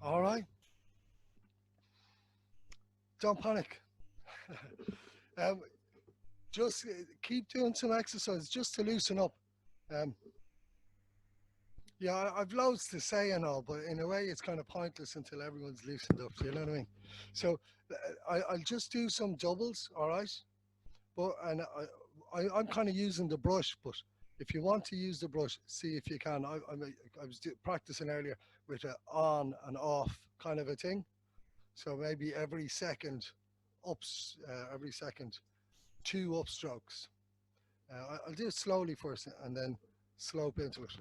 All right, don't panic. um, just keep doing some exercise just to loosen up. Um, yeah, I've loads to say and all, but in a way, it's kind of pointless until everyone's loosened up. You know what I mean? So I'll just do some doubles. All right, but and I'm kind of using the brush, but if you want to use the brush, see if you can. I was practicing earlier with a on and off kind of a thing. So maybe every second every second, two upstrokes. I'll do it slowly first and then slope into it.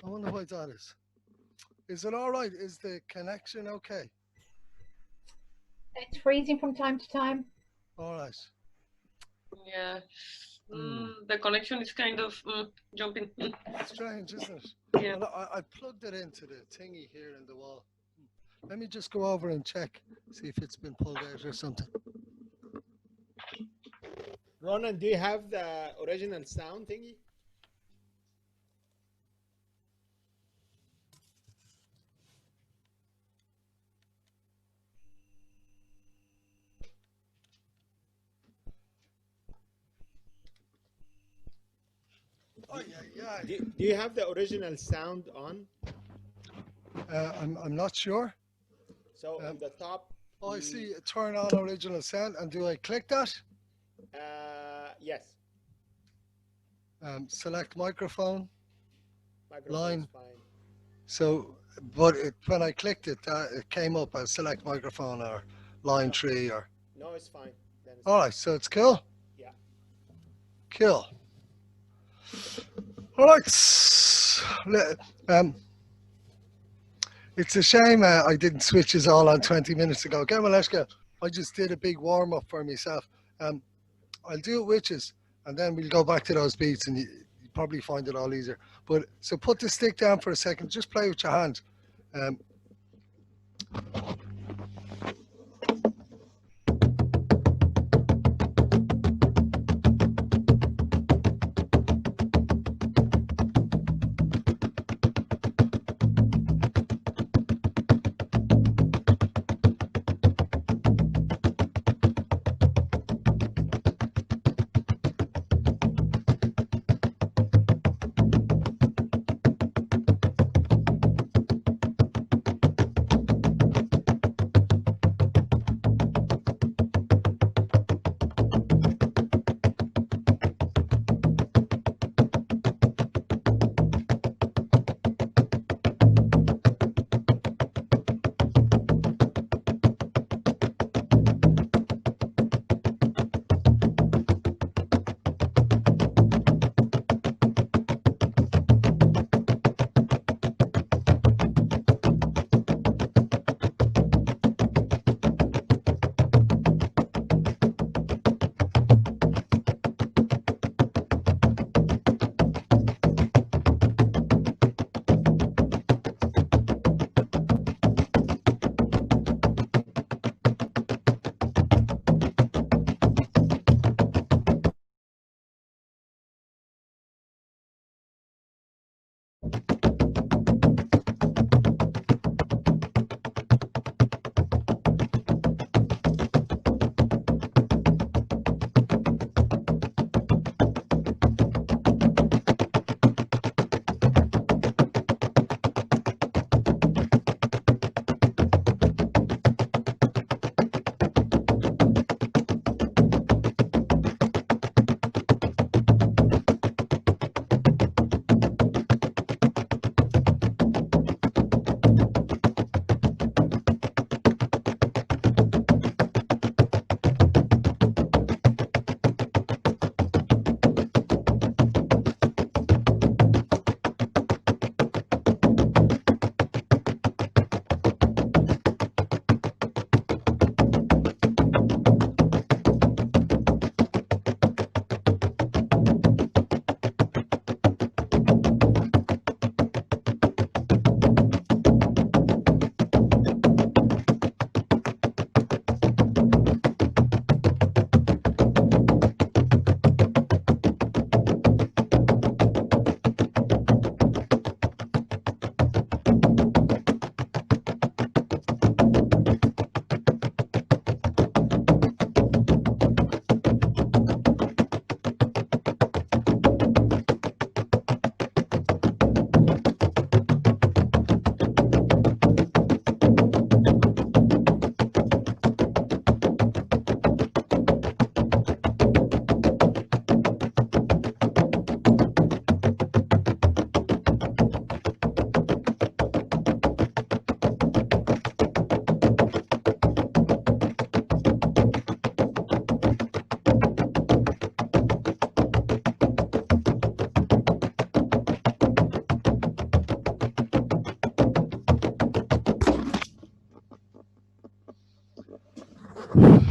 I wonder why that is. Is it all right? Is the connection okay? It's freezing from time to time. All right. Yeah. Hmm. The connection is kind of jumping. Strange, isn't it? Yeah. And I plugged it into the thingy here in the wall. Let me just go over and check, see if it's been pulled out or something. Ronan, do you have the original sound thingy? Oh yeah, Do you have the original sound on? yeah. I'm not sure. So Um, on the top, oh, I see. Turn on original sound, and do I click that? yes, Select microphone microphone is line. fine. So, but when I clicked it, it came up as select microphone or line No, 3 or. no, it's fine. Then it's All fine. right, so it's cool. Yeah. Cool. All right. Um, it's a shame I didn't switch us all on 20 minutes ago. Gamaleshka, I just did a big warm up for myself. I'll do it witches, and then we'll go back to those beats, and you probably find it all easier. But so put the stick down for a second. Just play with your hand. Um,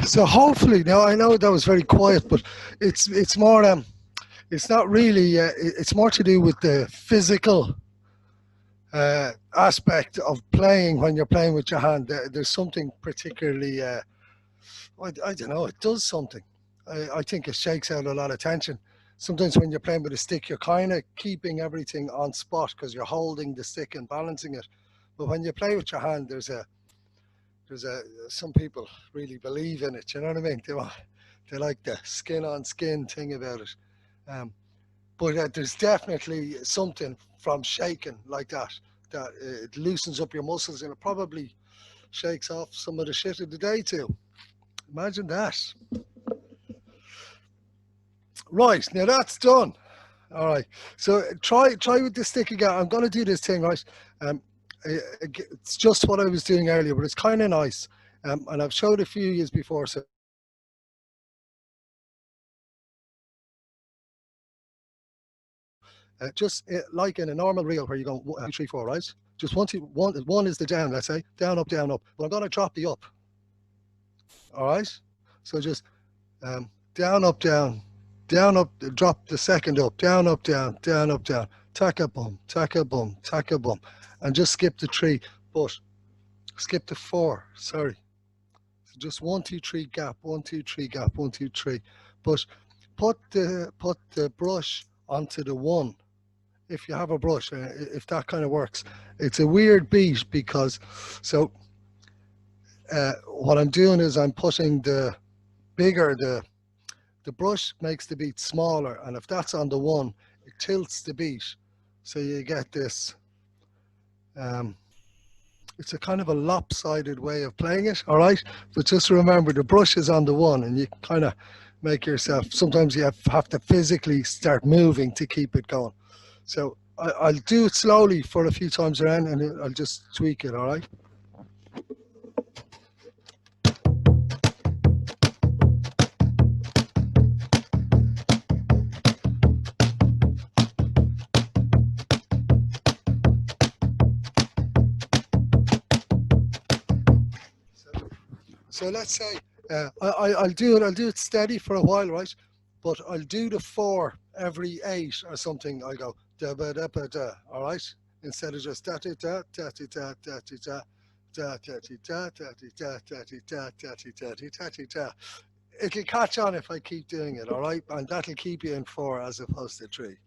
so hopefully, now I know that was very quiet, but it's more it's not really it's more to do with the physical aspect of playing when you're playing with your hand. There's something particularly I don't know, it does something. I think it shakes out a lot of tension. Sometimes when you're playing with a stick, you're kind of keeping everything on spot because you're holding the stick and balancing it. But when you play with your hand, there's some people really believe in it. You know what I mean? They like the skin on skin thing about it. Um, but there's definitely something from shaking like that, that it loosens up your muscles and it probably shakes off some of the shit of the day too. Imagine that. Right, now that's done. All right, so try with the stick again. I'm going to do this thing, right? Um, it's just what I was doing earlier, but it's kind of nice. And I've showed a few years before, so just like in a normal reel where you go 1, 2, 3, 4, right? Just one is the down, let's say, down, up, down, up. But I'm going to drop the up. All right, so just down, up, down, up, drop the second up, down, up, down, up, down, tack a bum, tack a bum, tack a bum, and just skip the 3, but skip the 4. Sorry, so just 1, 2, 3 gap, 1, 2, 3 gap, 1, 2, 3. But put the brush onto the 1. If you have a brush, if that kind of works. It's a weird beat because, so what I'm doing is I'm putting the bigger the brush makes the beat smaller, and if that's on the 1, it tilts the beat, so you get this. It's a kind of a lopsided way of playing it, all right? But just remember the brush is on the 1, and you kind of make yourself, sometimes you have to physically start moving to keep it going. So I'll do it slowly for a few times around, and I'll just tweak it, all right? So let's say I'll do it steady for a while, right? But I'll do the 4 every 8 or something. I go da ba da ba da, all right? Instead of just da da da da da da da da da da da da da da da da da da da. It'll catch on if I keep doing it, all right? And that'll keep you in 4 as opposed to 3.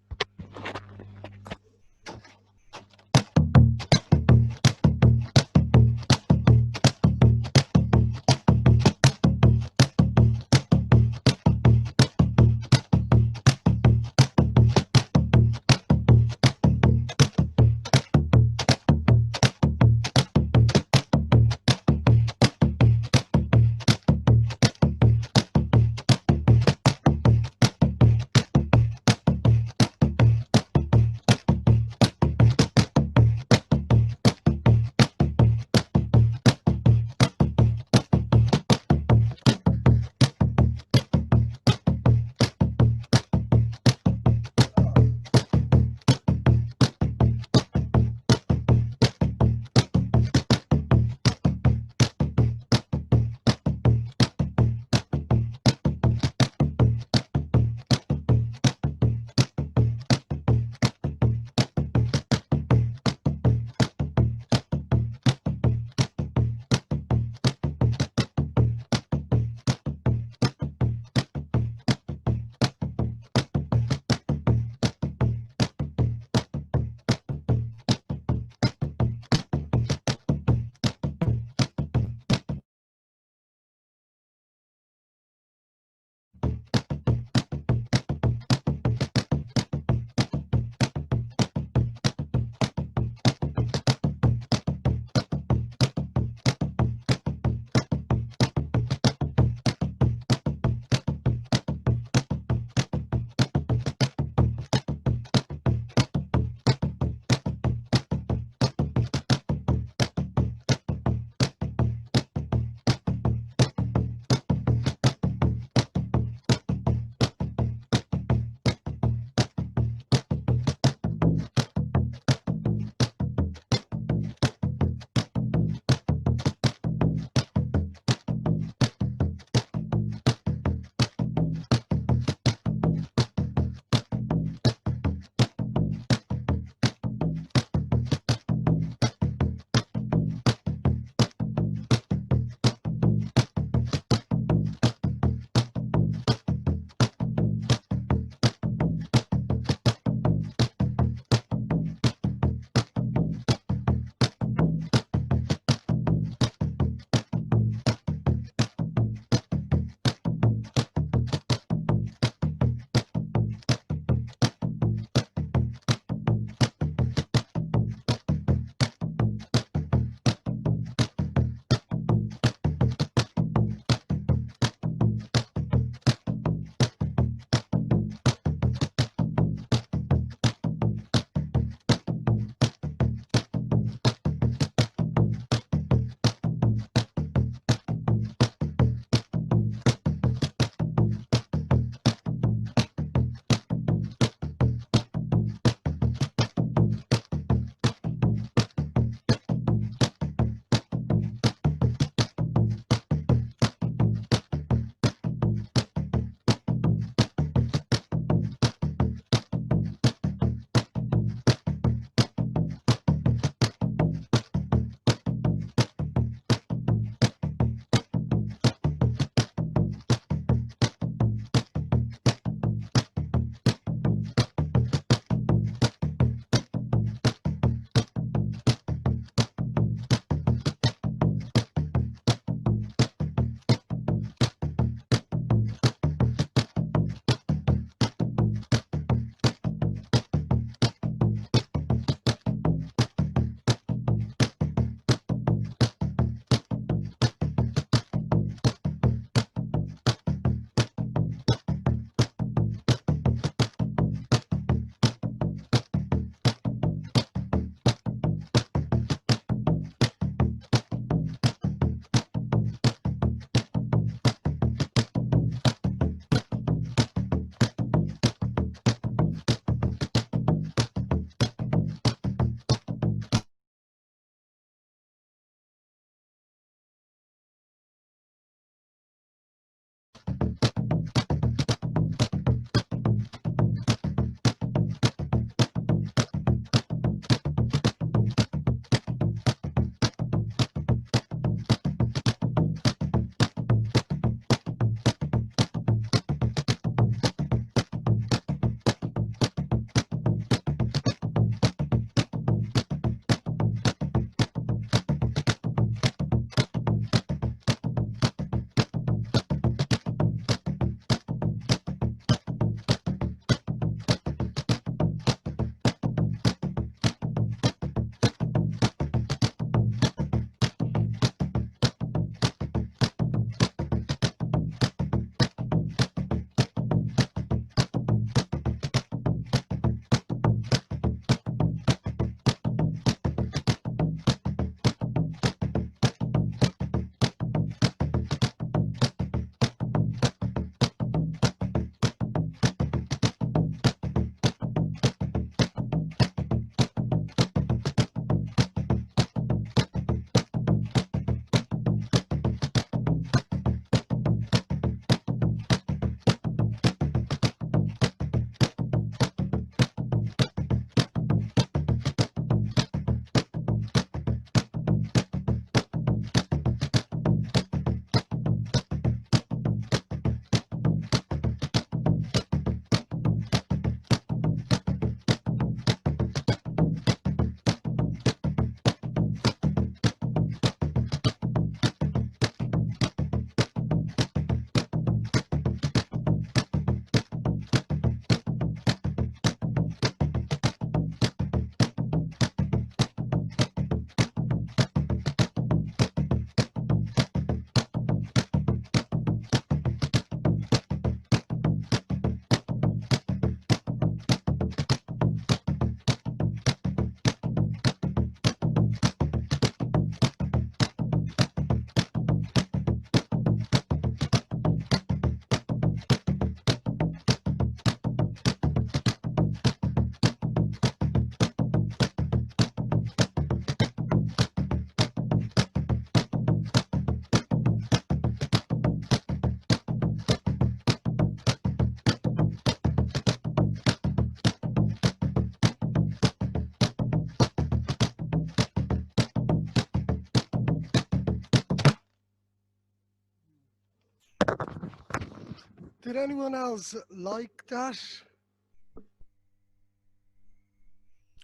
Did anyone else like that?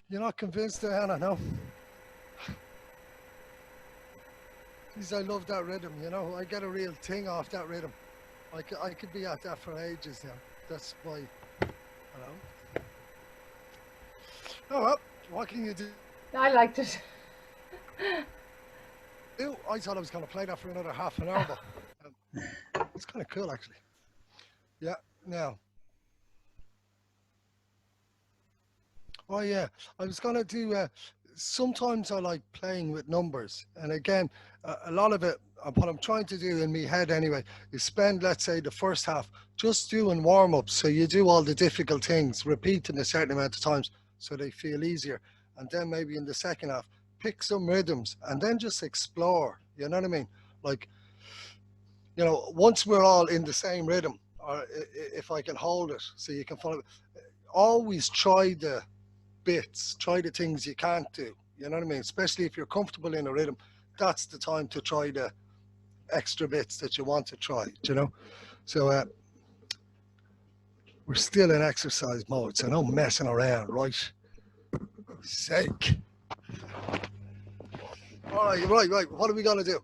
You're not convinced, Diana, no? Geez, I love that rhythm, you know. I get a real thing off that rhythm. I could be at that for ages now. That's my, you know. Oh well, what can you do? I liked it. I thought I was going to play that for another half an hour, but it's kind of cool actually. Yeah, now. Oh yeah, I was going to do, sometimes I like playing with numbers. And again, a lot of it, what I'm trying to do in my head anyway, is spend, let's say, the first half just doing warm-ups. So you do all the difficult things, repeating a certain amount of times so they feel easier. And then maybe in the second half, pick some rhythms and then just explore, you know what I mean? Like, you know, once we're all in the same rhythm, or if I can hold it so you can follow it, always try the bits, try the things you can't do, you know what I mean? Especially if you're comfortable in a rhythm, that's the time to try the extra bits that you want to try, you know? So we're still in exercise mode, so no messing around, right? Sake. All right, what are we gonna do?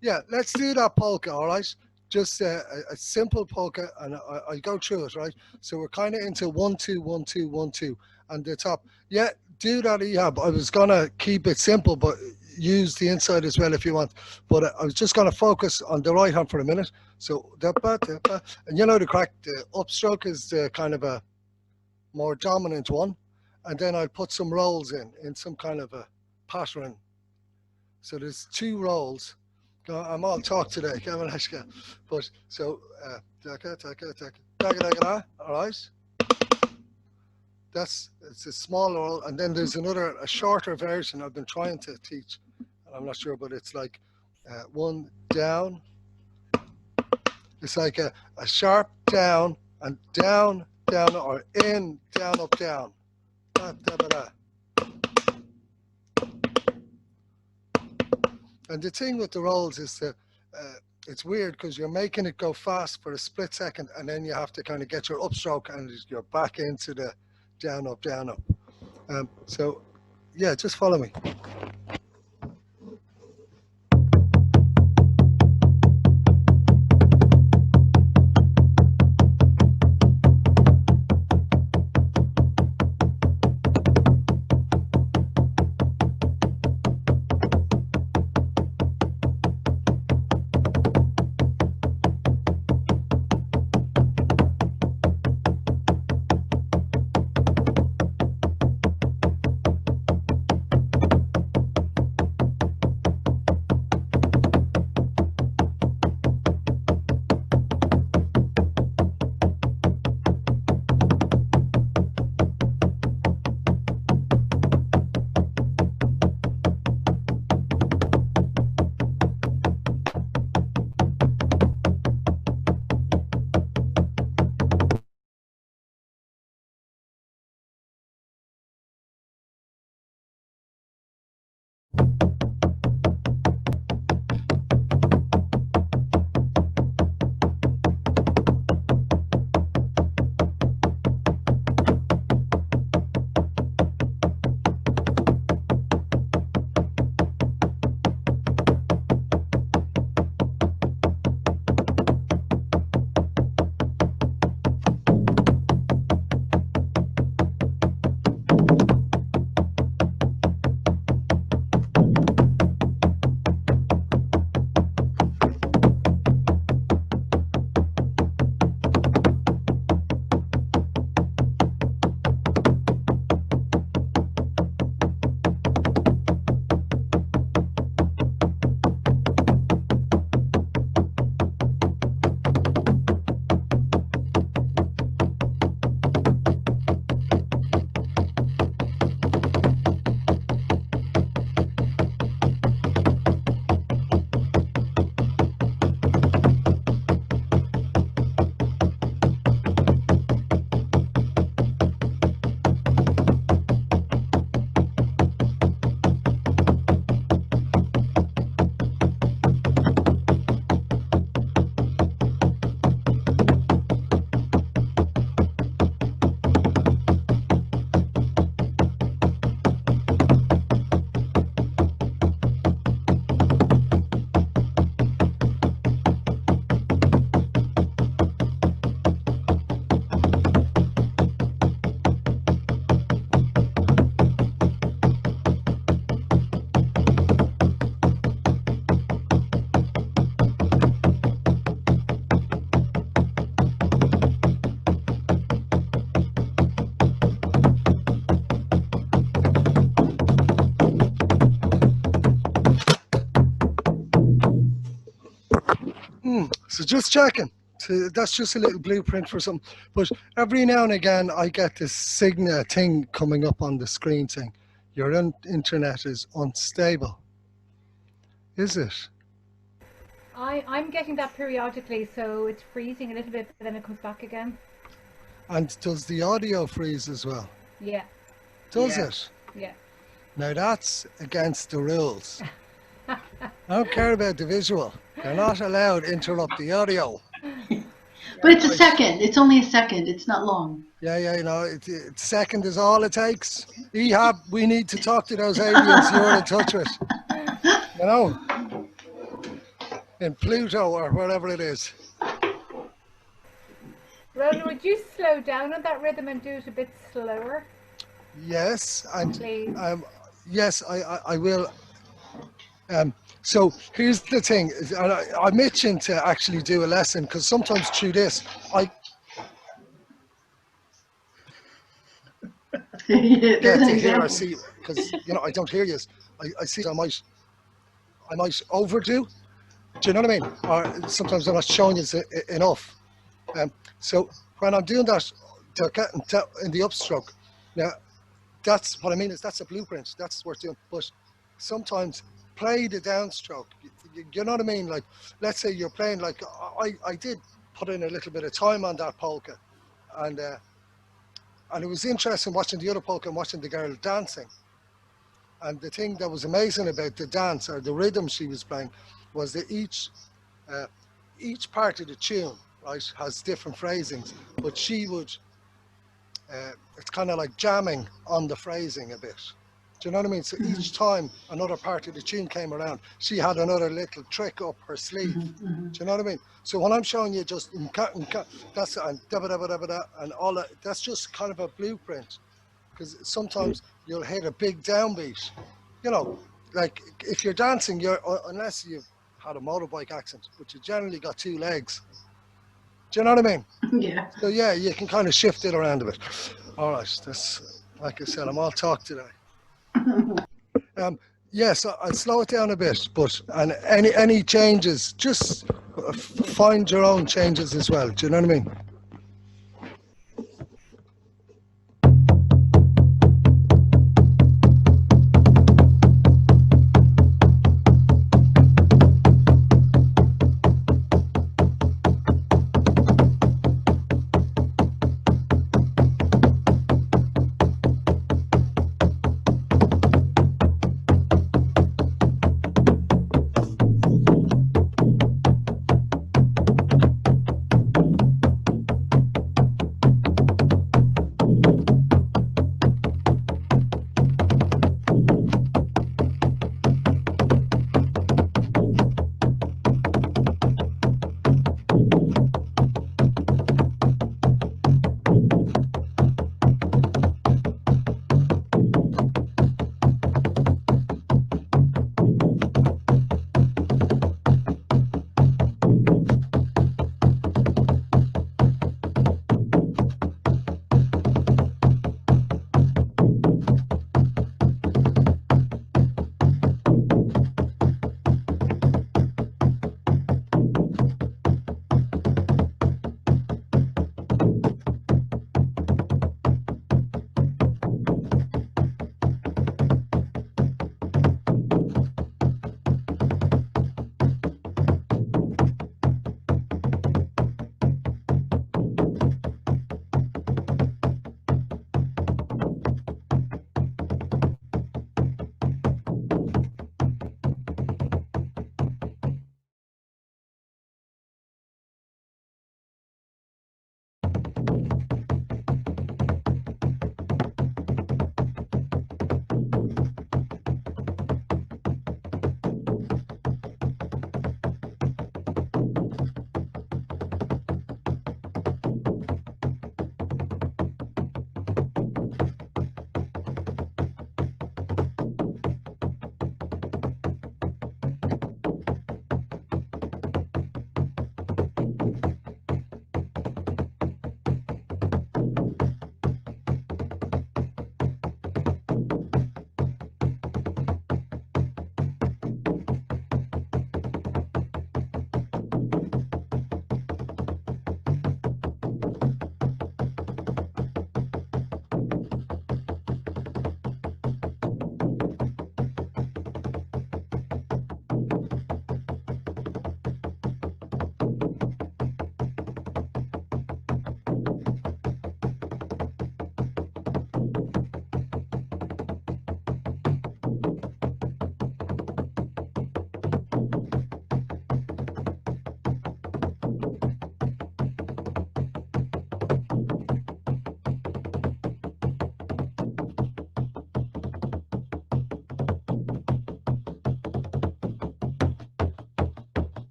Yeah, let's do that polka, all right? Just a simple polka, and I go through it, right? So we're kind of into 1 2 1 2 1 2, and the top. Yeah, do that, Ehab. I was gonna keep it simple, but use the inside as well if you want. But I was just gonna focus on the right hand for a minute. So and you know the crack. The upstroke is the kind of a more dominant one, and then I'll put some rolls in some kind of a pattern. So there's 2 rolls. I'm all talk today, but so all right. It's a small roll, and then there's a shorter version I've been trying to teach. I'm not sure, but it's like 1 down. It's like a sharp down and down, down, or in, down, up, down. Da, da, da, da. And the thing with the rolls is that it's weird because you're making it go fast for a split second, and then you have to kind of get your upstroke and you're back into the down, up, down, up. So, yeah, just follow me. So just checking. So that's just a little blueprint for something. But every now and again, I get this signal thing coming up on the screen saying, your internet is unstable. Is it? I'm getting that periodically, so it's freezing a little bit, but then it comes back again. And does the audio freeze as well? Yeah. Does Yeah. it? Yeah. Now that's against the rules. I don't care about the visual. You're not allowed to interrupt the audio. But it's a second. It's only a second. It's not long. Yeah, you know, second is all it takes. Ehab, we need to talk to those aliens you're in touch with. You know? In Pluto or wherever it is. Roland, would you slow down on that rhythm and do it a bit slower? Yes, and Please. yes, I will. So here's the thing, and I'm itching to actually do a lesson because sometimes through this, I There's get an to hear or example. see, because, you know, I don't hear you. I see I might overdo. Do you know what I mean? Or sometimes I'm not showing you enough. So when I'm doing that, they're getting in the upstroke. Now, that's what I mean is that's a blueprint. That's what we're doing. But sometimes play the downstroke. You know what I mean? Like, let's say you're playing, like I did put in a little bit of time on that polka, and it was interesting watching the other polka and watching the girl dancing. And the thing that was amazing about the dance or the rhythm she was playing was that each part of the tune, right, has different phrasings, but she would, it's kind of like jamming on the phrasing a bit. Do you know what I mean? So each time another part of the tune came around, she had another little trick up her sleeve. Do you know what I mean? So when I'm showing you just that's and and all that, that's just kind of a blueprint. Because sometimes you'll hit a big downbeat. You know, like if you're dancing, unless you've had a motorbike accident, but you generally got two legs. Do you know what I mean? Yeah. So yeah, you can kind of shift it around a bit. All right, that's, like I said, I'm all talk today. Yes, I'll slow it down a bit, but and any changes, just find your own changes as well. Do you know what I mean?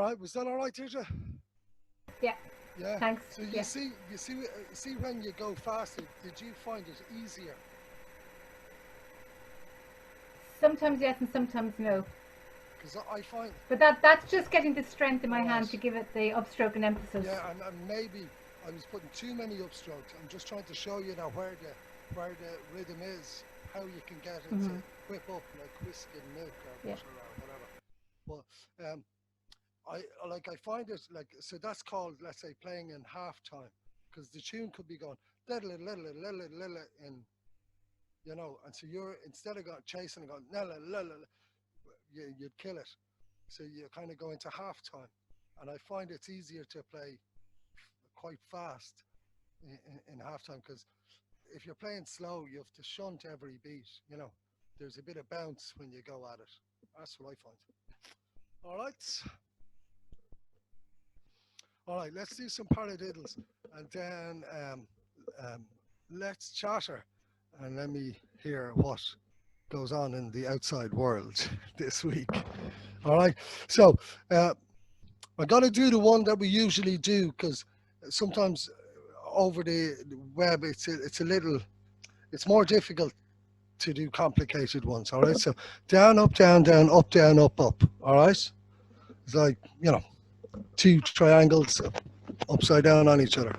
All right, was that all right, Deirdre? Yeah. Yeah. Thanks. So you Yeah. see when you go faster, did you find it easier? Sometimes yes and sometimes no. Because I find, But that's just getting the strength in my hand Right. to give it the upstroke and emphasis. yeah, and maybe I was putting too many upstrokes. I'm just trying to show you now where the rhythm is, how you can get it to whip up like whiskey and milk or Yeah. butter or whatever. But I find it like, so that's called, let's say, playing in half time, because the tune could be going little in, you know, and so you're, instead of going chasing and going you'd kill it. So you kind of go into half time, and I find it's easier to play quite fast in half time, because if you're playing slow, you have to shunt every beat, you know. There's a bit of bounce when you go at it. That's what I find. All right. All right, let's do some paradiddles, and then let's chatter, and let me hear what goes on in the outside world this week. All right, so I got to do the one that we usually do, because sometimes over the web it's more difficult to do complicated ones. All right, so down, up, down, down, up, down, up, up. All right, it's like, you know, two triangles upside down on each other.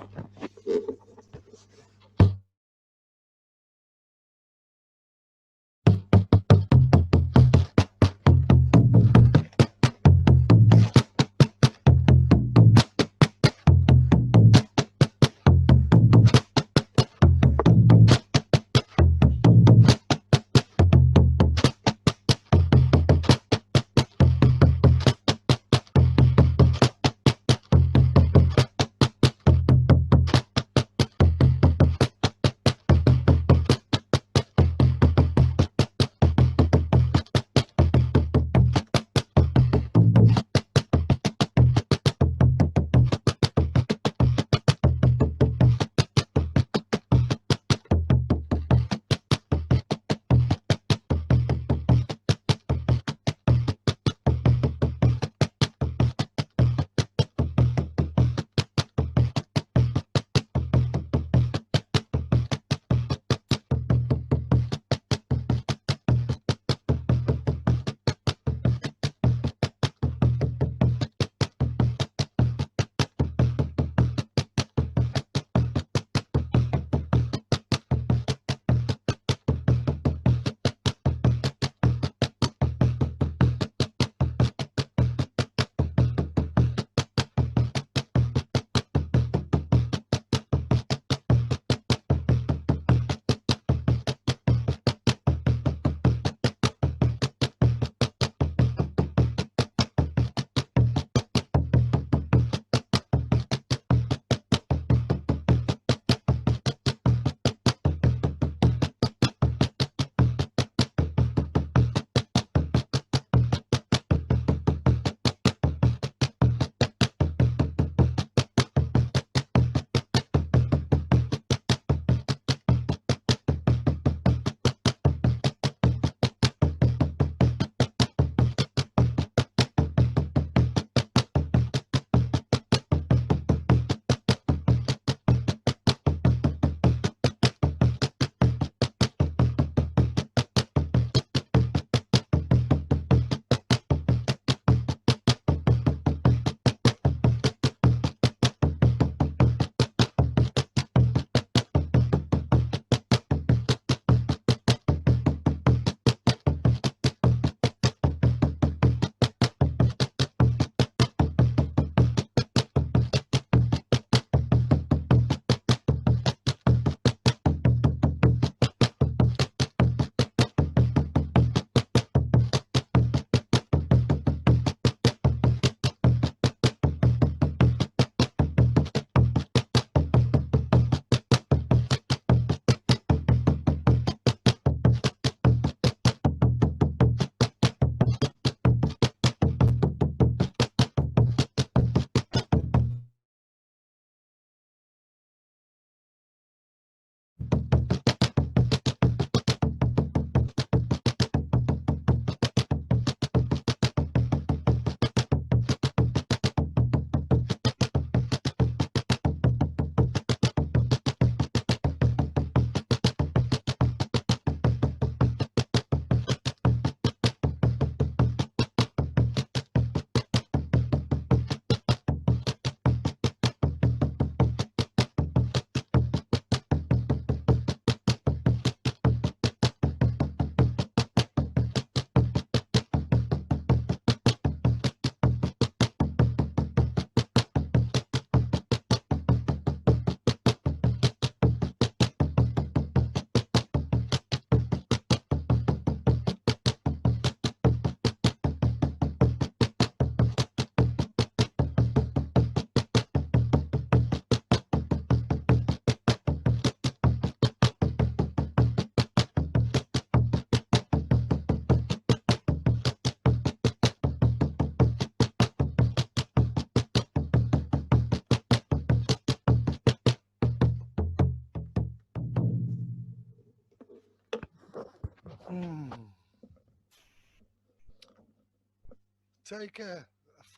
take a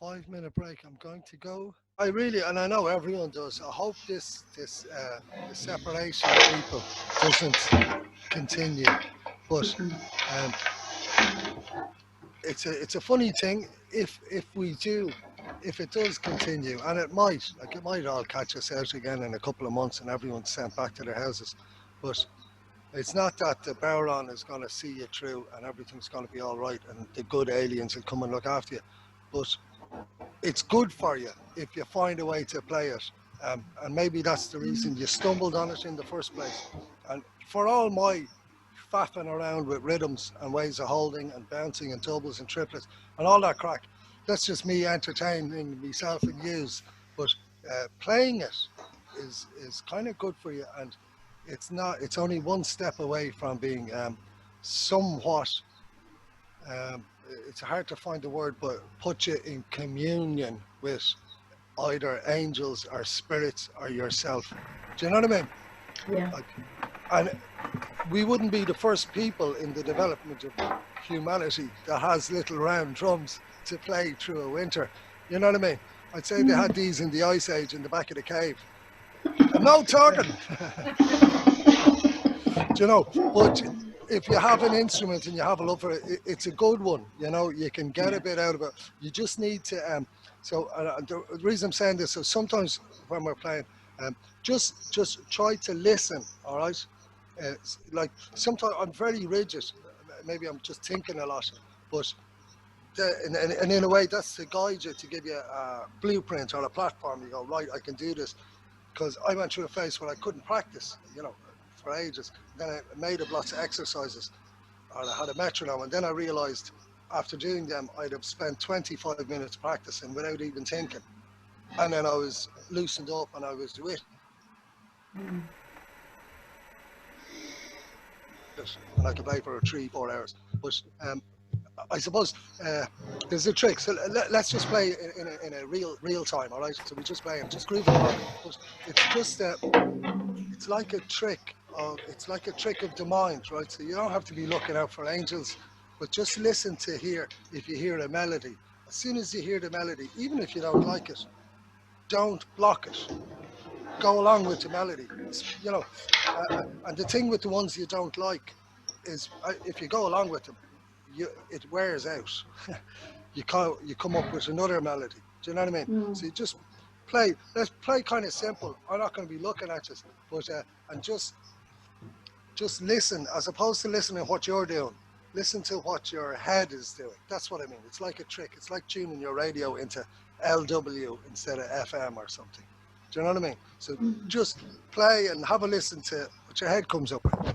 5-minute break. I'm going to go. I really, and I know everyone does. I hope this the separation of people doesn't continue. But it's a funny thing if we do, if it does continue, and it might all catch us out again in a couple of months, and everyone's sent back to their houses. But it's not that the Bodhran is going to see you through and everything's going to be all right and the good aliens will come and look after you. But it's good for you if you find a way to play it. And maybe that's the reason you stumbled on it in the first place. And for all my faffing around with rhythms and ways of holding and bouncing and doubles and triplets and all that crack, that's just me entertaining myself and yous. But playing it is kind of good for you, and it's only one step away from being somewhat it's hard to find the word, but put you in communion with either angels or spirits or yourself. Do you know what I mean? Yeah. And we wouldn't be the first people in the development of humanity that has little round drums to play through a winter. You know what I mean? I'd say they had these in the Ice Age in the back of the cave. No talking! Do you know? But if you have an instrument and you have a love for it, it's a good one. You know, you can get a bit out of it. You just need to. The reason I'm saying this, so sometimes when we're playing, just try to listen. All right. Like sometimes I'm very rigid. Maybe I'm just thinking a lot, but and in a way that's to guide you, to give you a blueprint or a platform. You go, right, I can do this, because I went through a phase where I couldn't practice. You know, for ages. Then I made up lots of exercises, or I had a metronome, and then I realized after doing them I'd have spent 25 minutes practicing without even thinking, and then I was loosened up and I was with it, and I could play for 3-4 hours. But I suppose there's a trick. So let's just play in a real time, all right? So we just play and just groove along. But it's just it's like a trick of the mind, right? So you don't have to be looking out for angels, but just listen to hear if you hear a melody. As soon as you hear the melody, even if you don't like it, don't block it. Go along with the melody. You know, and the thing with the ones you don't like is if you go along with them, it wears out. you come up with another melody. Do you know what I mean? So you just play. Let's play kind of simple. I'm not going to be looking at this, but and just listen, as opposed to listening to what you're doing. Listen to what your head is doing. That's what I mean. It's like a trick. It's like tuning your radio into LW instead of FM or something. Do you know what I mean? So just play and have a listen to what your head comes up with.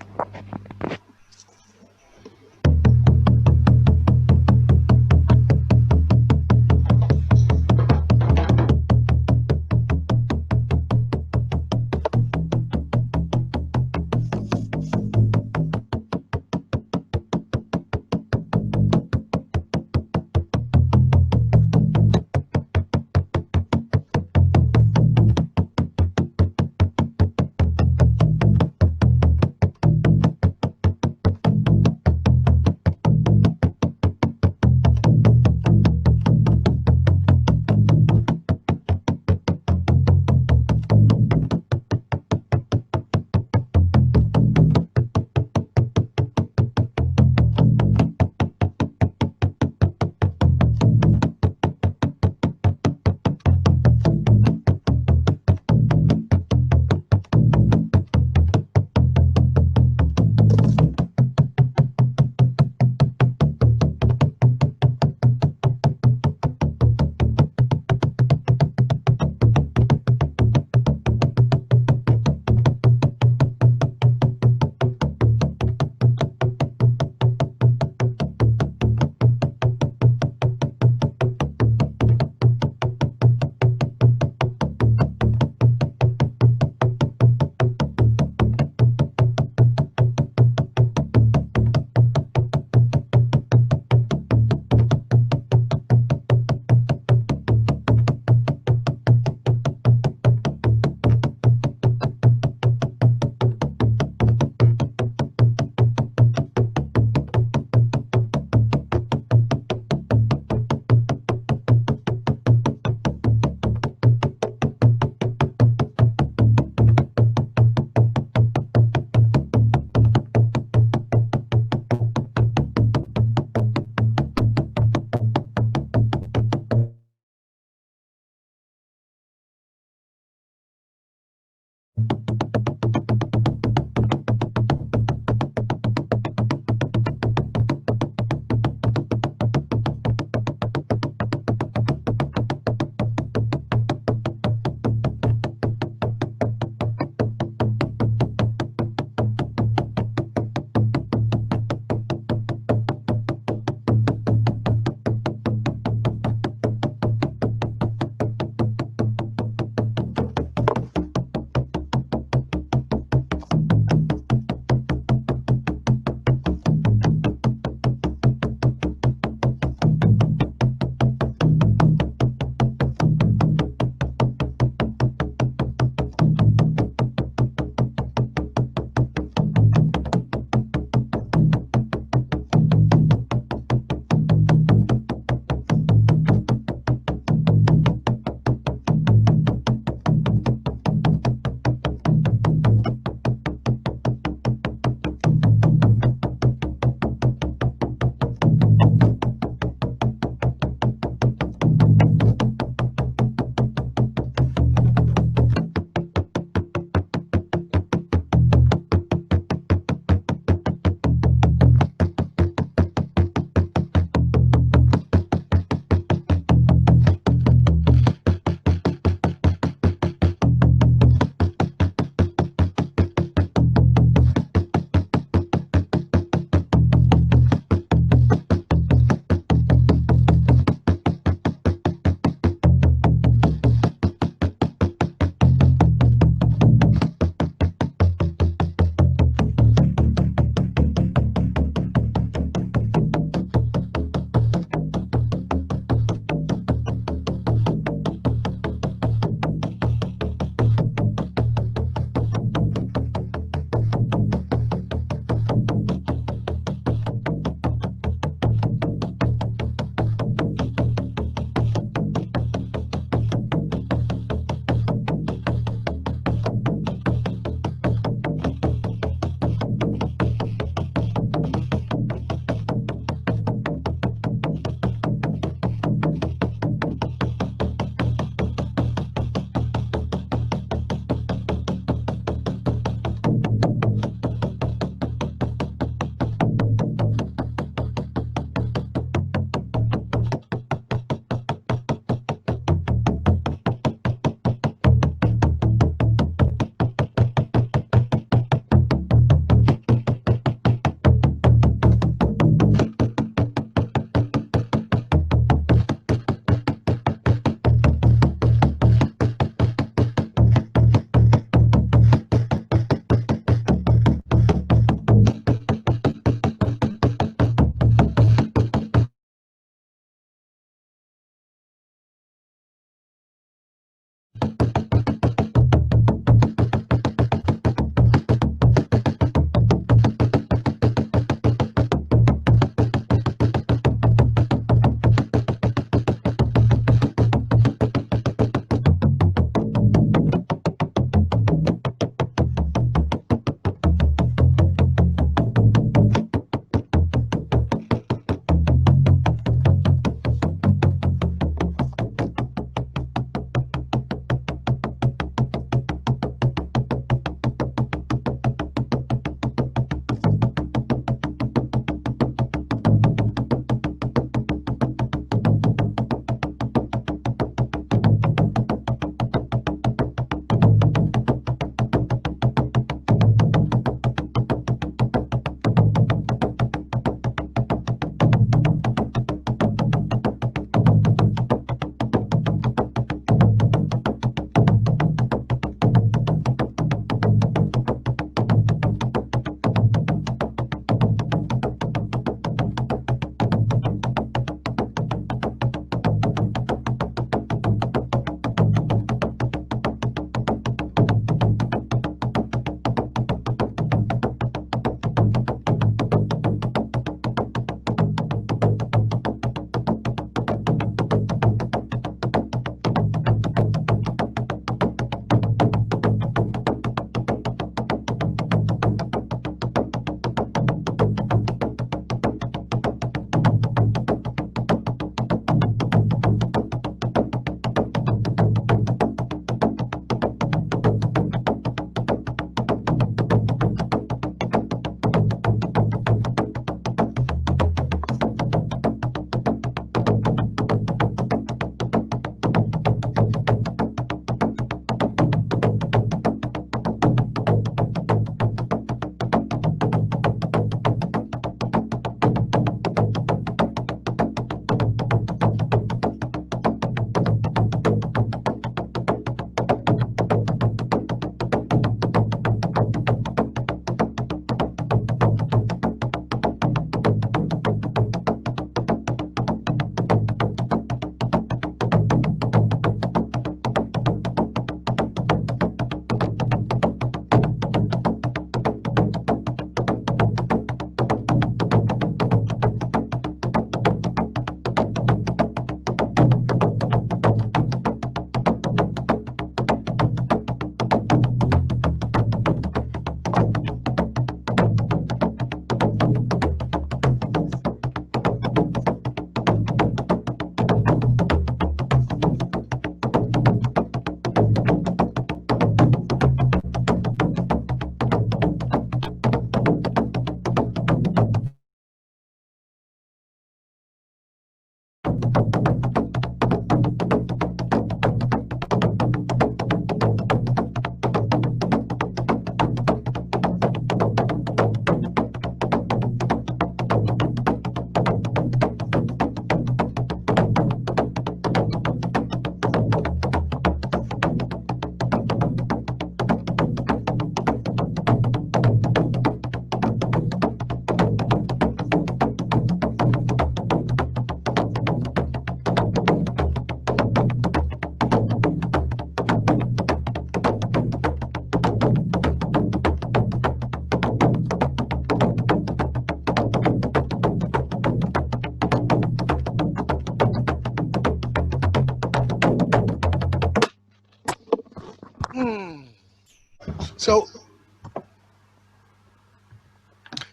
So,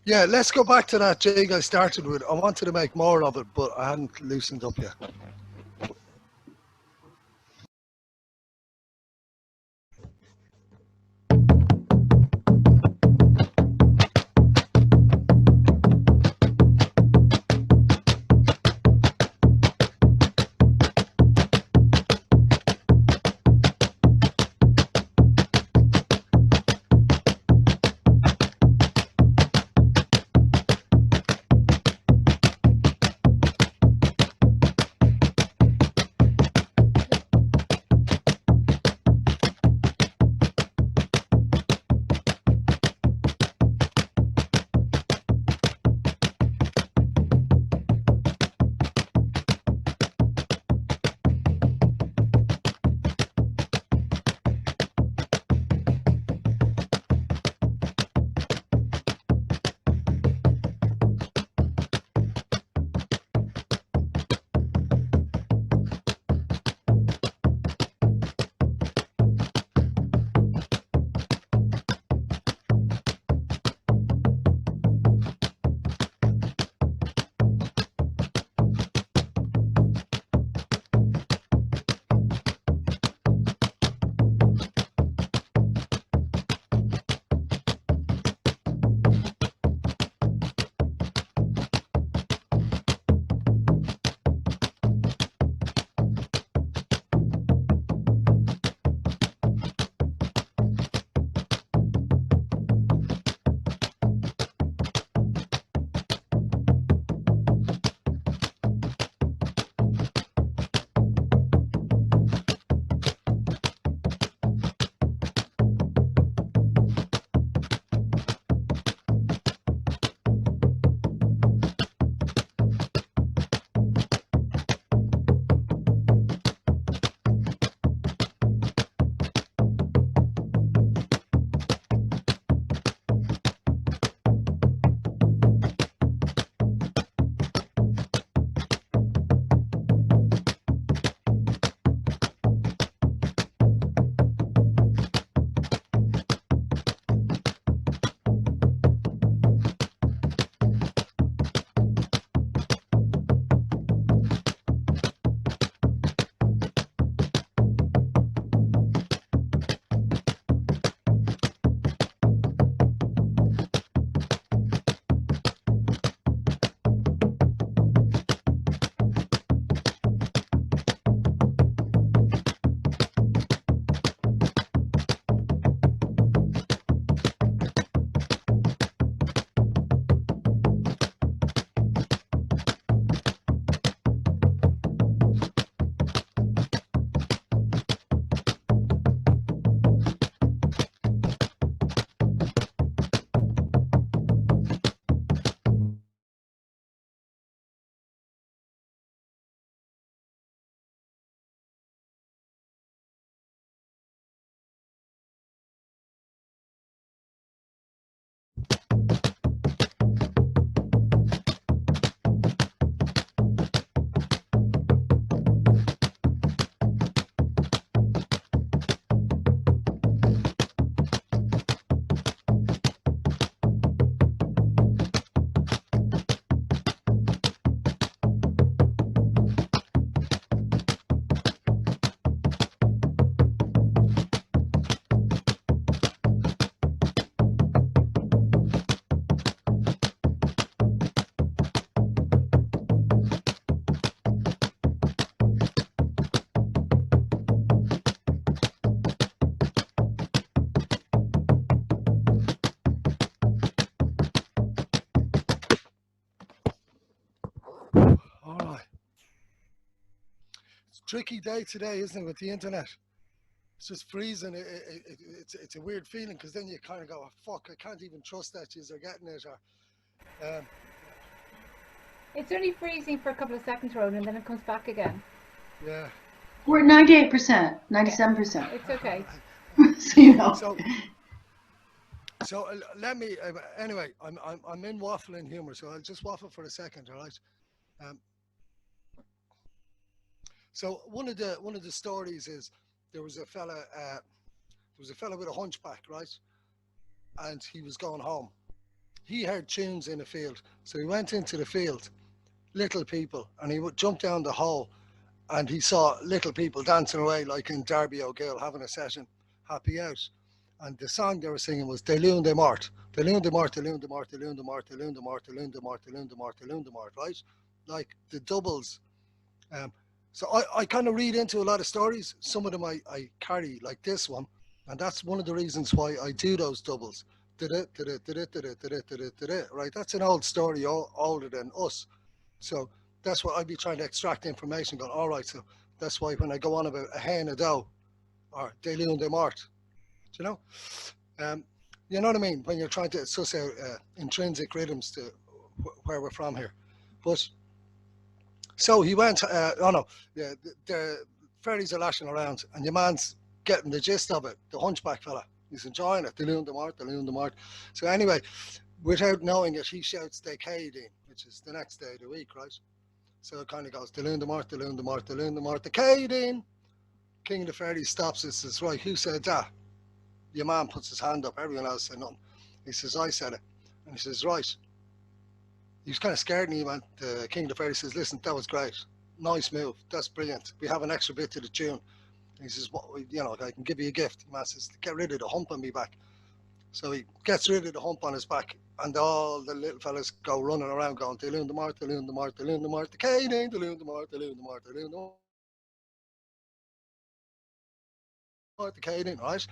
yeah, let's go back to that jig I started with. I wanted to make more of it, but I hadn't loosened up yet. All right. It's a tricky day today, isn't it, with the internet? It's just freezing. It's a weird feeling because then you kind of go, oh, fuck, I can't even trust that you're getting it. Or, It's only freezing for a couple of seconds, Ronan, and then it comes back again. yeah. We're at 98%, 97%. It's okay. So you know. So let me anyway. I'm in waffling humor, so I'll just waffle for a second, all right? So one of the stories is there was a fella was a fellow with a hunchback, right? And he was going home. He heard tunes in the field. So he went into the field, little people, and he would jump down the hole, and he saw little people dancing away like in Derby O'Gill, having a session, happy out. And the song they were singing was De Lune de Mart. De Lune de Mart, De Lune de Mart, De Lune de Mart, De Lune de Mart, De Lune de Mart, De Lune de Mart, De Lune de Mart, right? Like the doubles. So I kind of read into a lot of stories. Some of them I carry, like this one. And that's one of the reasons why I do those doubles. Right? That's an old story, older than us. So that's what I'd be trying to extract information, going, all right, so that's why when I go on about a hen a doe or De Lune de Mart, you know? You know what I mean? When you're trying to suss out intrinsic rhythms to where we're from here. But so he went, the ferries are lashing around and your man's getting the gist of it, the hunchback fella. He's enjoying it, De Lune de Mart, De Lune de Mart. So anyway, without knowing it, he shouts De Caidin, which is the next day of the week, right? So it kind of goes, De Lune de Mart, De Lune de Mart, De Lune de Mart, De Caidin. King of the Ferries stops and says, right, who said that? Your man puts his hand up, everyone else said nothing. He says, I said it. And he says, right. He was kind of scared, and he went, the King of the Ferries says, listen, that was great. Nice move. That's brilliant. We have an extra bit to the tune. And he says, well, you know, I can give you a gift. The man says, get rid of the hump on me back. So he gets rid of the hump on his back, and all the little fellas go running around going, De Lune de Mart, De Lune de Mart, De Lune de Mart, De Caidin, De Lune de Mart, De Lune de Mart, De Lune de Mart, De Caidin, right?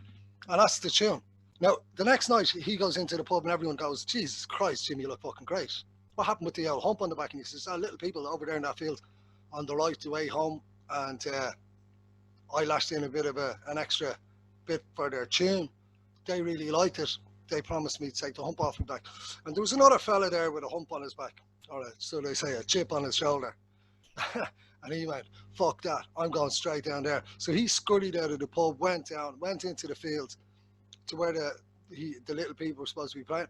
And that's the tune. Now, the next night, he goes into the pub and everyone goes, Jesus Christ, Jimmy, you look fucking great. What happened with the old hump on the back? And he says, little people over there in that field on the right way home, and I lashed in a bit of an extra bit for their tune. They really liked it. They promised me to take the hump off my back. And there was another fella there with a hump on his back, or so they say, a chip on his shoulder. And he went, fuck that, I'm going straight down there. So he scurried out of the pub, went down, went into the field to where the little people were supposed to be playing,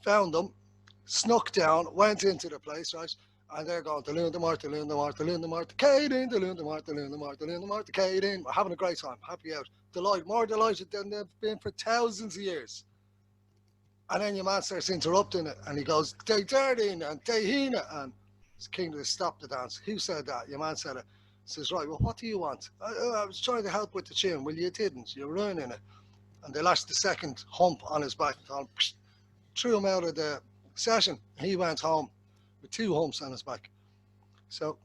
found them, snuck down, went into the place, right? And they're going, De Lune de Mart, De Lune de Mart, De Lune de Mart, De Caidin, De Lune de Mart, De Lune de Mart, De Lune de Mart, De Caidin. We're having a great time, happy out, delighted, more delighted than they've been for thousands of years. And then your man starts interrupting it, and he goes, De Dardin and De Hina, and it's King to stop the dance. Who said that? Your man said it. He says, right, well, what do you want? I was trying to help with the tune. Well, you didn't. You're ruining it. And they lashed the second hump on his back, and threw him out of the session. He went home with 2 humps on his back. So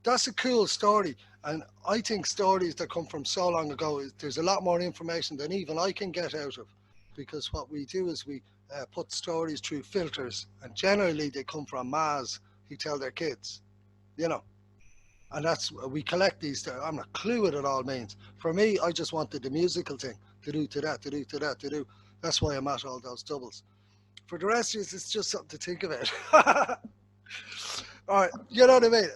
that's a cool story. And I think stories that come from so long ago, there's a lot more information than even I can get out of. Because what we do is we put stories through filters, and generally they come from Maz who tell their kids, you know. And that's, we collect these. I'm not a clue what it all means. For me, I just wanted the musical thing, to do to that, to do to that, to do. That's why I'm at all those doubles. For the rest of it, it's just something to think about. All right, you know what I mean?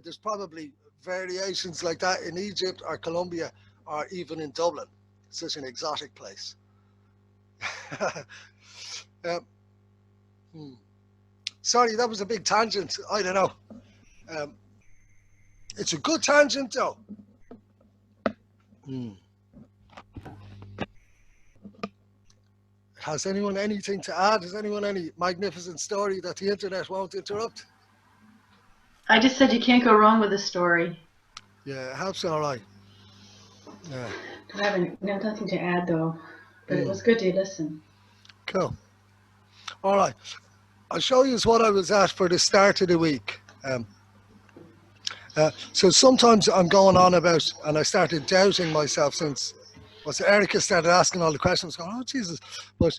There's probably variations like that in Egypt or Colombia or even in Dublin. It's such an exotic place. Sorry, that was a big tangent. I don't know. It's a good tangent, though. Has anyone anything to add? Has anyone any magnificent story that the internet won't interrupt? I just said you can't go wrong with a story. Yeah, it helps all right. Yeah. I have nothing to add, though. But it was good to listen. Cool. All right. I'll show you what I was at for the start of the week. So sometimes I'm going on about, and I started doubting myself since Erica started asking all the questions, going, oh, Jesus. But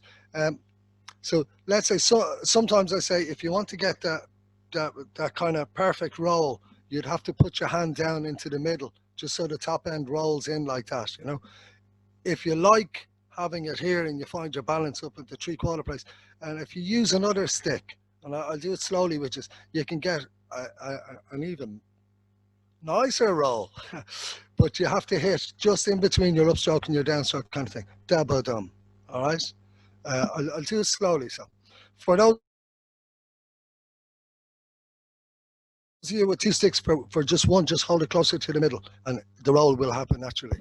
so let's say, sometimes I say, if you want to get that kind of perfect roll, you'd have to put your hand down into the middle, just so the top end rolls in like that, you know. If you like having it here and you find your balance up at the 3/4 place, and if you use another stick, and I'll do it slowly, which is, you can get an even nicer roll, but you have to hit just in between your upstroke and your downstroke kind of thing. Dab-a-dum, all right? I'll do it slowly. So for those of you with 2 sticks, for just one, just hold it closer to the middle and the roll will happen naturally.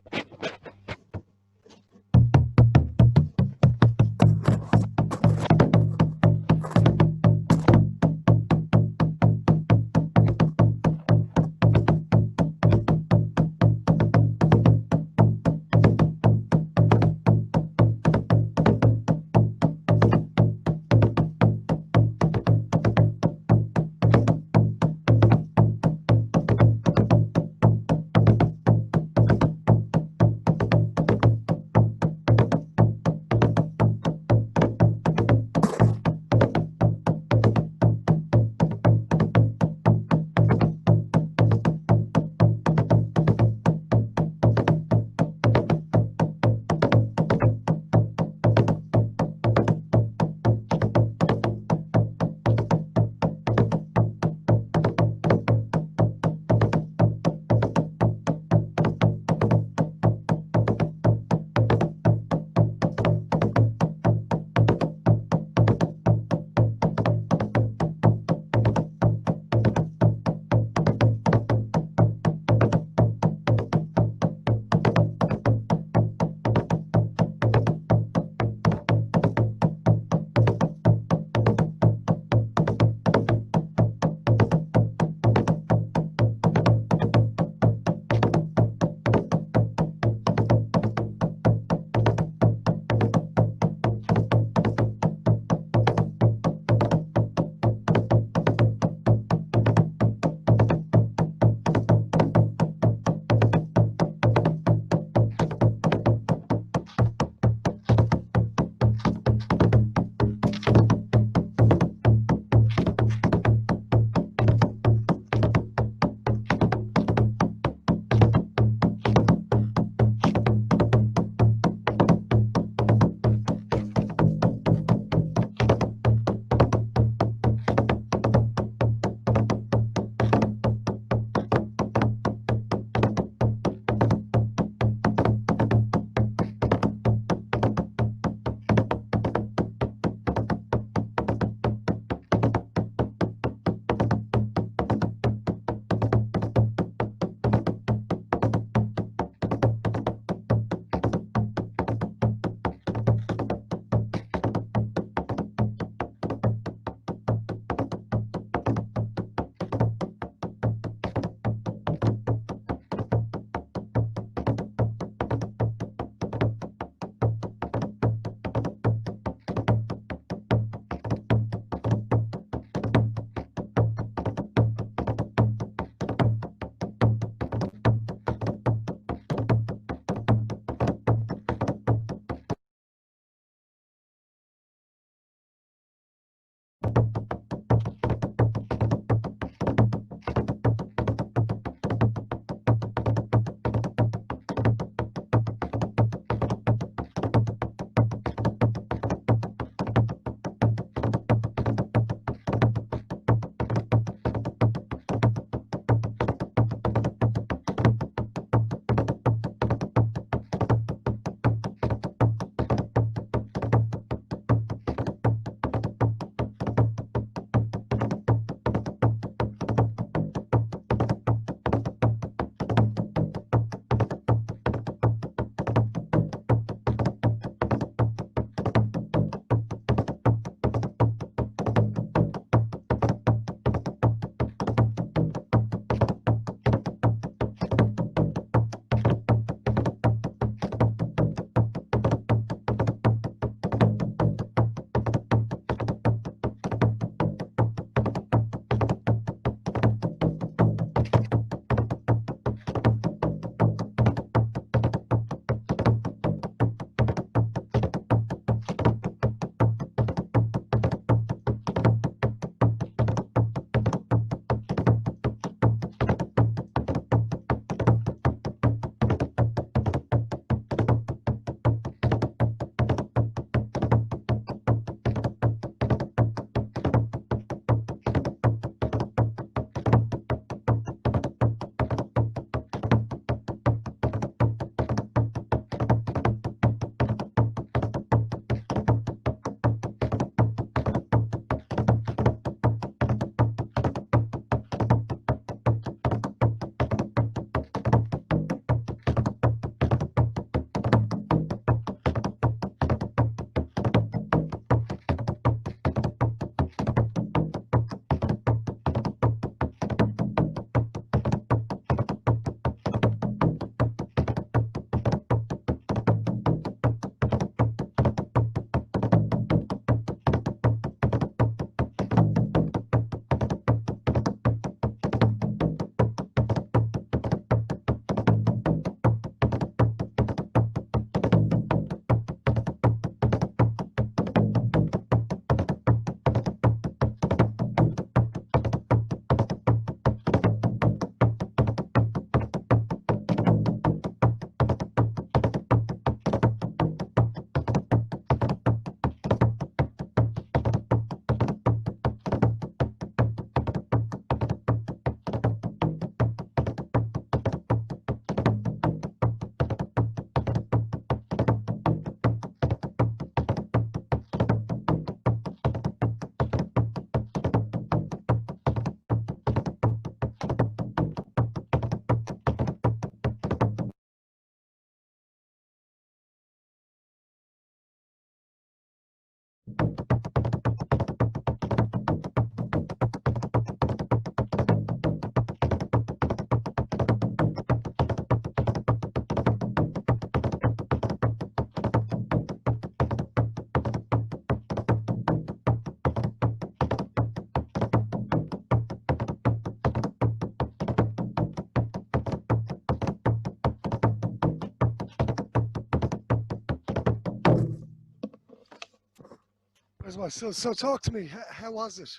So talk to me. How was it?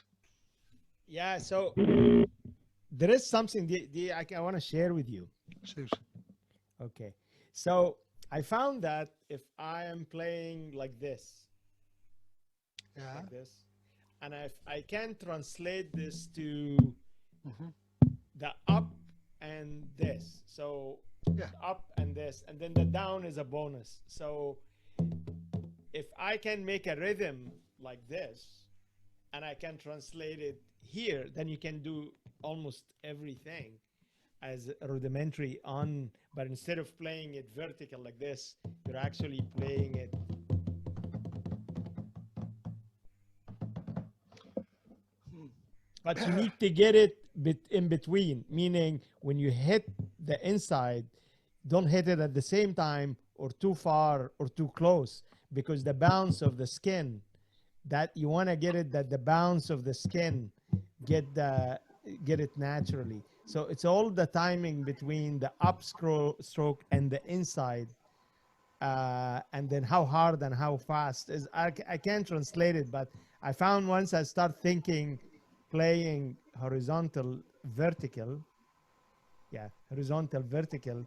Yeah, so there is something I want to share with you. Shoot. Okay, so I found that if I am playing like this, Yeah. and if I can translate this to Mhm. the up and this, so Yeah. up and this, and then the down is a bonus. So if I can make a rhythm like this, and I can translate it here, then you can do almost everything as rudimentary on, but instead of playing it vertical like this, you're actually playing it. But you need to get it in between, meaning when you hit the inside, don't hit it at the same time or too far or too close, because the bounce of the skin, that you want to get it that the bounce of the skin get it naturally. So it's all the timing between the up stroke and the inside, and then how hard and how fast is. I can't translate it, but I found once I start thinking, playing horizontal, vertical, horizontal, vertical,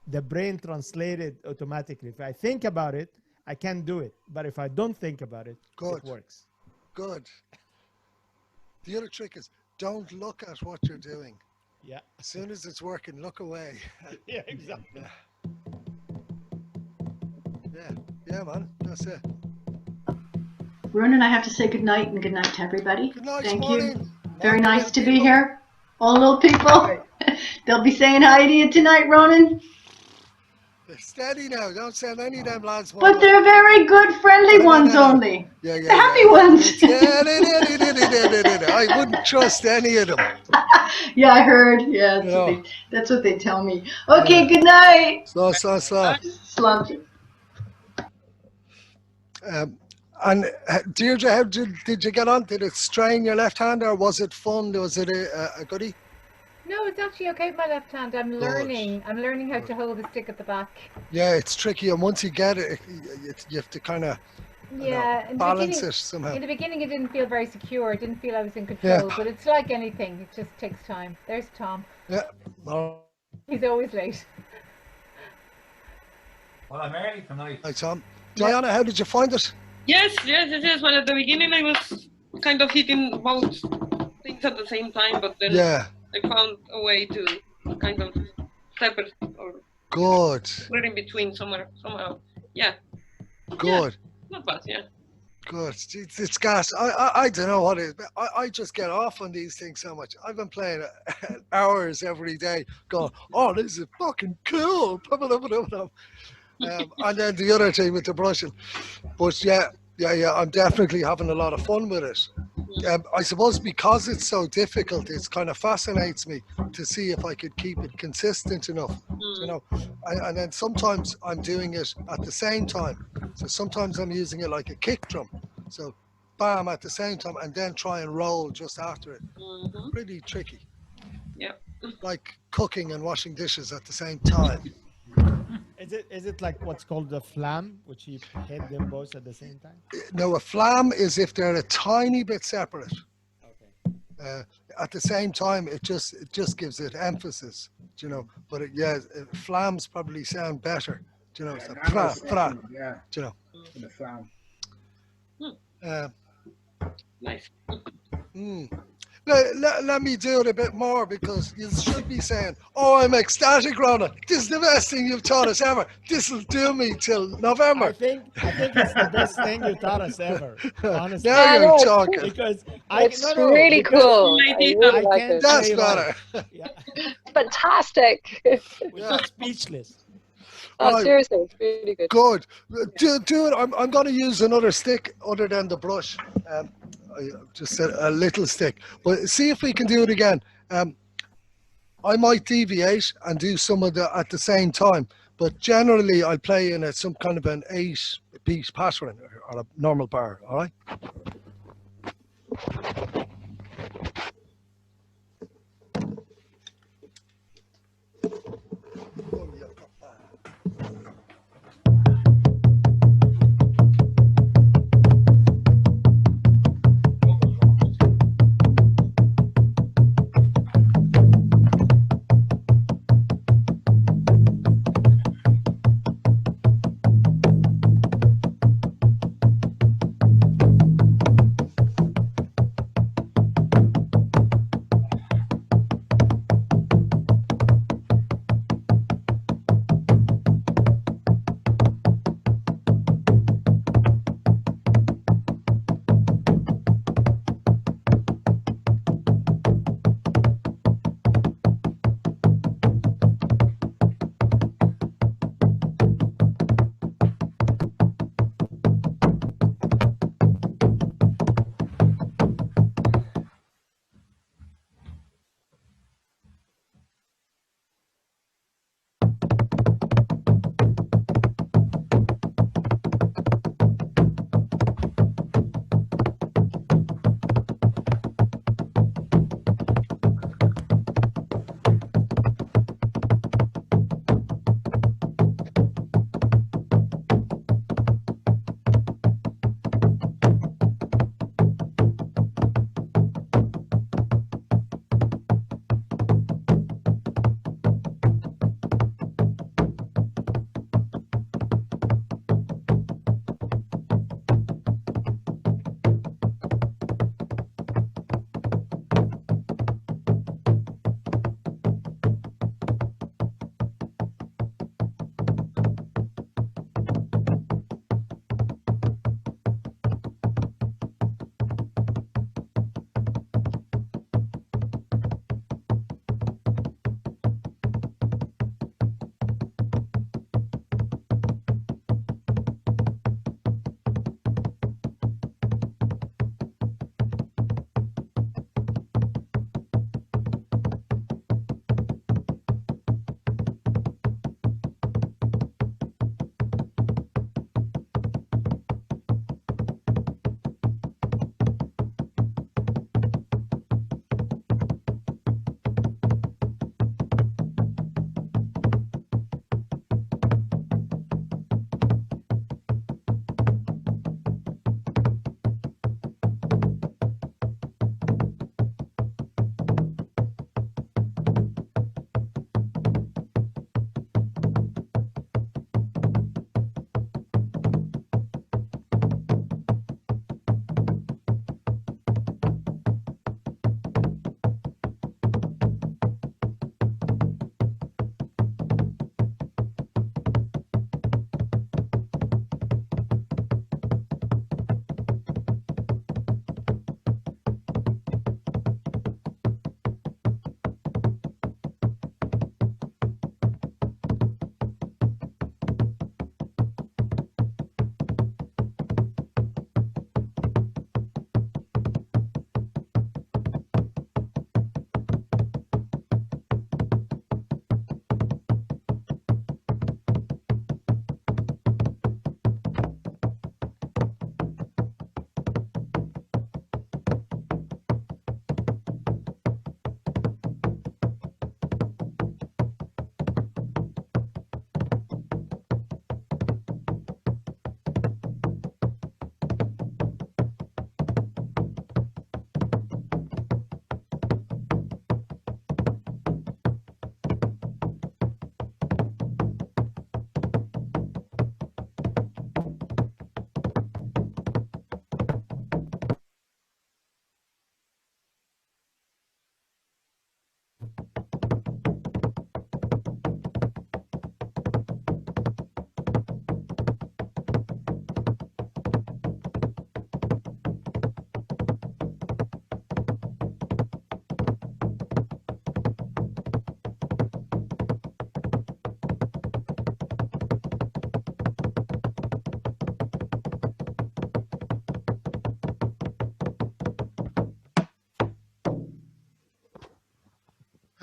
the brain translated automatically. If I think about it, I can do it, but if I don't think about it, Good. it works. Good. The other trick is don't look at what you're doing. Yeah. As soon as it's working, look away. Yeah, exactly. Yeah, man. That's it. Ronan, I have to say good night and good night to everybody. Good night, Thank morning. you. Very Morning, nice to little be people. here. All little people. They'll be saying hi to you tonight, Ronan. Steady now. Don't send any of them lads. But they're very good, friendly ones only. Yeah, The happy ones. I wouldn't trust any of them. Yeah, I heard. Yeah, that's what they tell me. Okay, good night. So. Slumped. And Deirdre, how did you get on? Did it strain your left hand, or was it fun? Was it a goodie? No, it's actually okay with my left hand. I'm learning how to hold the stick at the back. Yeah, it's tricky, and once you get it, you have to kind of balance it somehow. In the beginning, it didn't feel very secure. I didn't feel I was in control. But it's like anything; it just takes time. There's Tom. Yeah. He's always late. Well, I'm early tonight. Hi, Tom. Diana, how did you find it? Yes. Well, at the beginning, I was kind of hitting both things at the same time, but then I found a way to kind of separate or good. We're in between somehow. Yeah. Good. Yeah, not bad. Yeah. Good. It's gas. I don't know what it is, but I just get off on these things so much. I've been playing hours every day, going, "Oh, this is fucking cool." And then the other thing with the brushing. But yeah, I'm definitely having a lot of fun with it. I suppose because it's so difficult, it kind of fascinates me to see if I could keep it consistent enough, you know. And then sometimes I'm doing it at the same time. So sometimes I'm using it like a kick drum. So bam at the same time, and then try and roll just after it. Pretty tricky. Yeah. Like cooking and washing dishes at the same time. Is it like what's called a flam, which you hit them both at the same time? No, a flam is if they're a tiny bit separate. Okay. At the same time, it just gives it emphasis, you know. But flams probably sound better, you know. So fra, Yeah. you know. The flam. Nice. Let me do it a bit more, because you should be saying, "Oh, I'm ecstatic, Rona. This is the best thing you've taught us ever. This will do me till November." I think it's the best thing you taught us ever. Honestly. Now you're talking. Because It's really cool. I really like it. That's better. Yeah. Fantastic. We're just speechless. Oh, Right. seriously, it's really good. Good. Do it. I'm going to use another stick other than the brush. Just a little stick. But see if we can do it again. I might deviate and do some of the at the same time. But generally, I play in some kind of an 8-piece pattern or a normal bar. All right.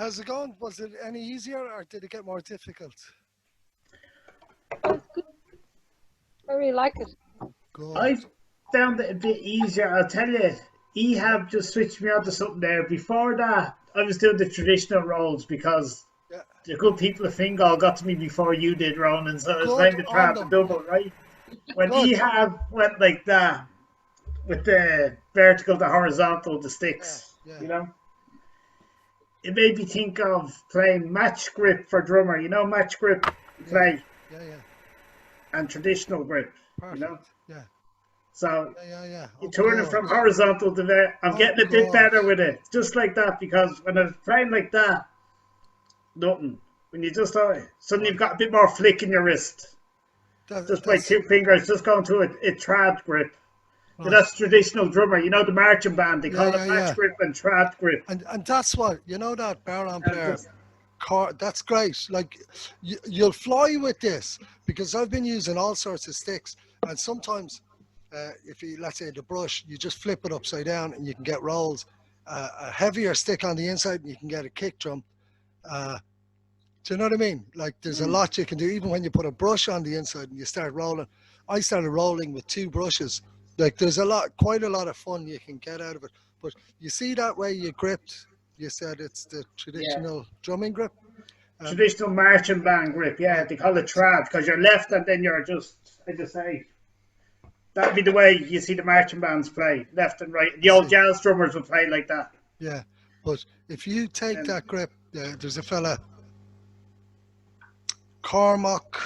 How's it going? Was it any easier or did it get more difficult? It's good. I really like it. Good. I found it a bit easier. I'll tell you, Ehab just switched me onto something there. Before that, I was doing the traditional rolls because Yeah. the good people of Fingal got to me before you did, Ronan. So I was Good trying to on trap the them. double, right? When Good. Ehab went like that, with the vertical to horizontal, the sticks, Yeah. you know, it made me think of playing match grip for drummer. You know, match grip play Yeah. and traditional grip. Perfect. You know, Yeah. so Yeah. you Oh, turn it good. from horizontal to there. I'm Oh, getting a bit God. better with it, just like that. Because when I was playing like that, nothing. When you just suddenly you've got a bit more flick in your wrist, just by That's 2 fingers, just going to a trad grip. So right. that's traditional drummer. You know the marching band. They call it Yeah. match grip and trad grip. And that's what, you know, that Bodhran And player, just that's great. Like, you'll fly with this because I've been using all sorts of sticks. And sometimes, if you, let's say the brush, you just flip it upside down and you can get rolls. A heavier stick on the inside and you can get a kick drum. Do you know what I mean? Like, there's a lot you can do, even when you put a brush on the inside and you start rolling. I started rolling with 2 brushes. Like, there's quite a lot of fun you can get out of it. But you see that way you gripped, you said it's the traditional drumming grip. traditional marching band grip. Yeah, Right. they call it trad because you're left and then you're just. I just say that'd be the way you see the marching bands play, left and right. The old jazz drummers would play like that. Yeah, but if you take And that grip, there's a fella, Cormac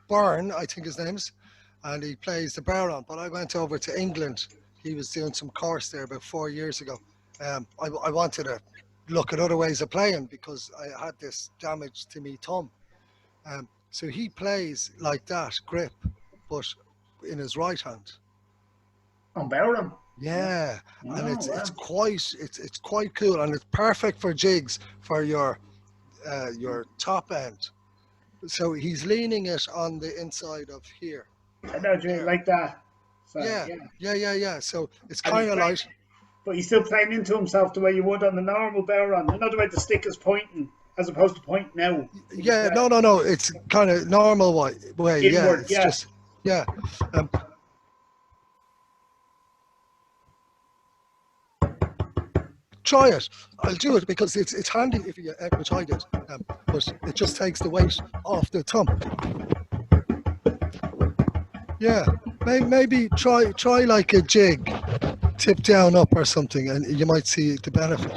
Byrne, I think his name's, and he plays the Bodhran. But I went over to England. He was doing some course there about 4 years ago. I wanted to look at other ways of playing because I had this damage to me thumb. So he plays like that grip, but in his right hand. on Bodhran. Yeah, and Oh, it's wow. quite cool, and it's perfect for jigs for your top end. So he's leaning it on the inside of here. I know what you mean, There. like that. So Yeah, yeah, yeah. So it's and he's kind of playing, like, but he's still playing into himself the way you would on the normal Bodhran. You know the way the stick is pointing as opposed to pointing out. When you yeah, play no. It's kind of normal way. Yeah, inward, it's yeah. just, yeah. Um, Try it. I'll do it because it's handy if you, which I did. But it just takes the weight off the thumb. Yeah, maybe try like a jig, tip down up or something, and you might see the benefit.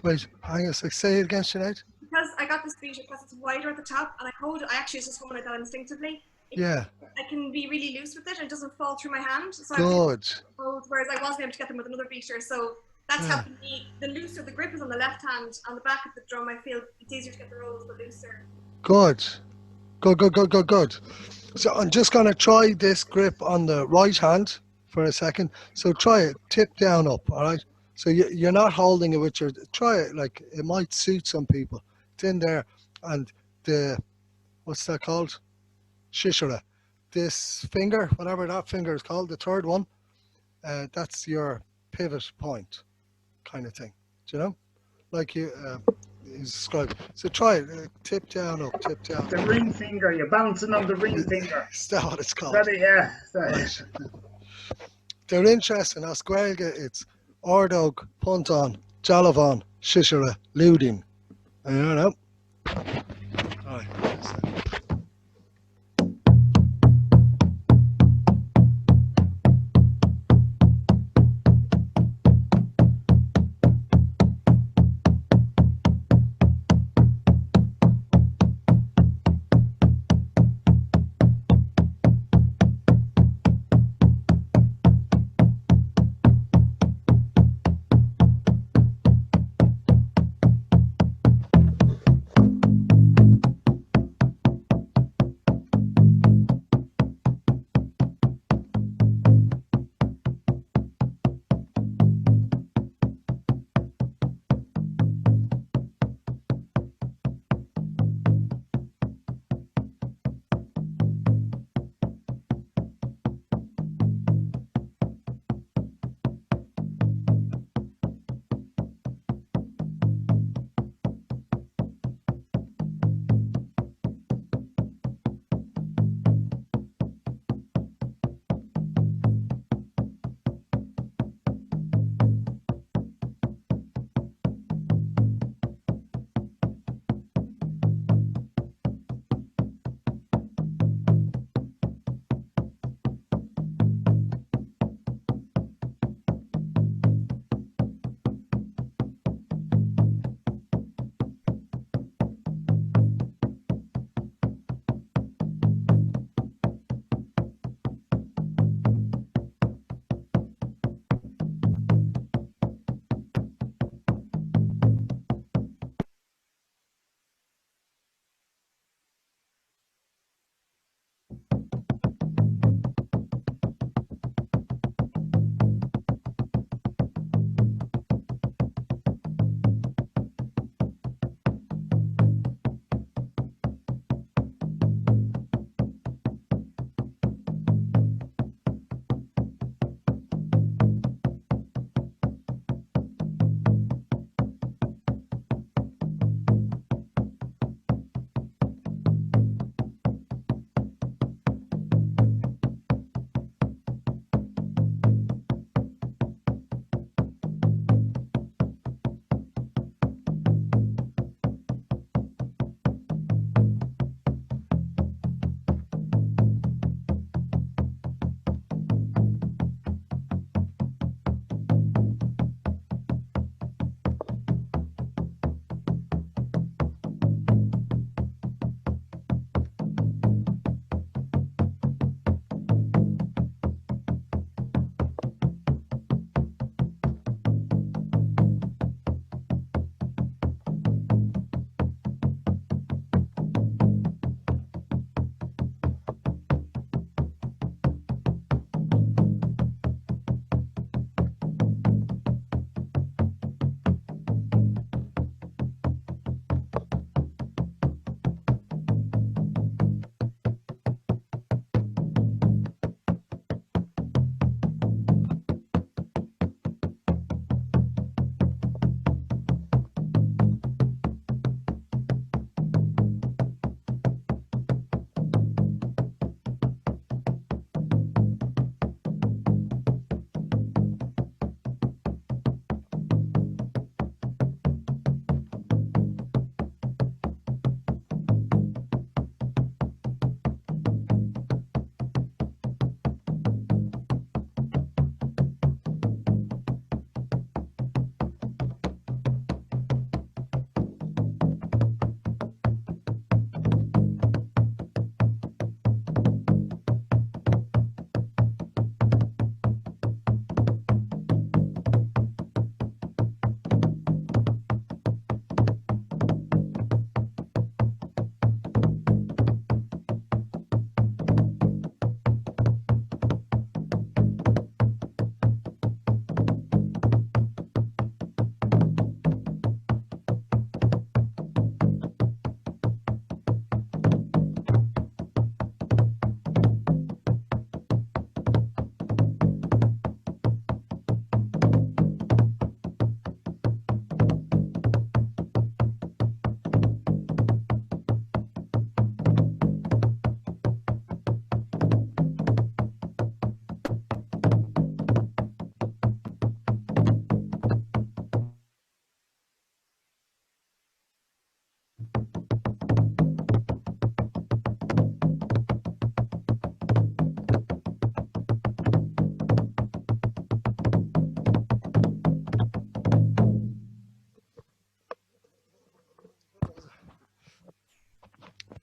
Wait, hang on a sec. Say it again, Sinead. Because I got this beat because it's wider at the top and I actually just hold like that instinctively. Yeah. I can be really loose with it and it doesn't fall through my hand. So Good. Whereas I wasn't able to get them with another beater. So that's helping me. The looser the grip is on the left hand, on the back of the drum, I feel it's easier to get the rolls the looser. Good. So I'm just going to try this grip on the right hand for a second. So try it, tip down up, all right? So you're not holding it with your, try it, like it might suit some people. It's in there, and what's that called? Shishara. This finger, whatever that finger is called, the third one, that's your pivot point kind of thing. Do you know? Like you described. So try it, tip down up, tip down. The ring finger, you're bouncing on the ring finger. Is that what it's called? That is, yeah. Right. They're interesting. As Gaeilge, it's Ordog, Punton, Jalavan, Shishara, Ludin. You know? All right.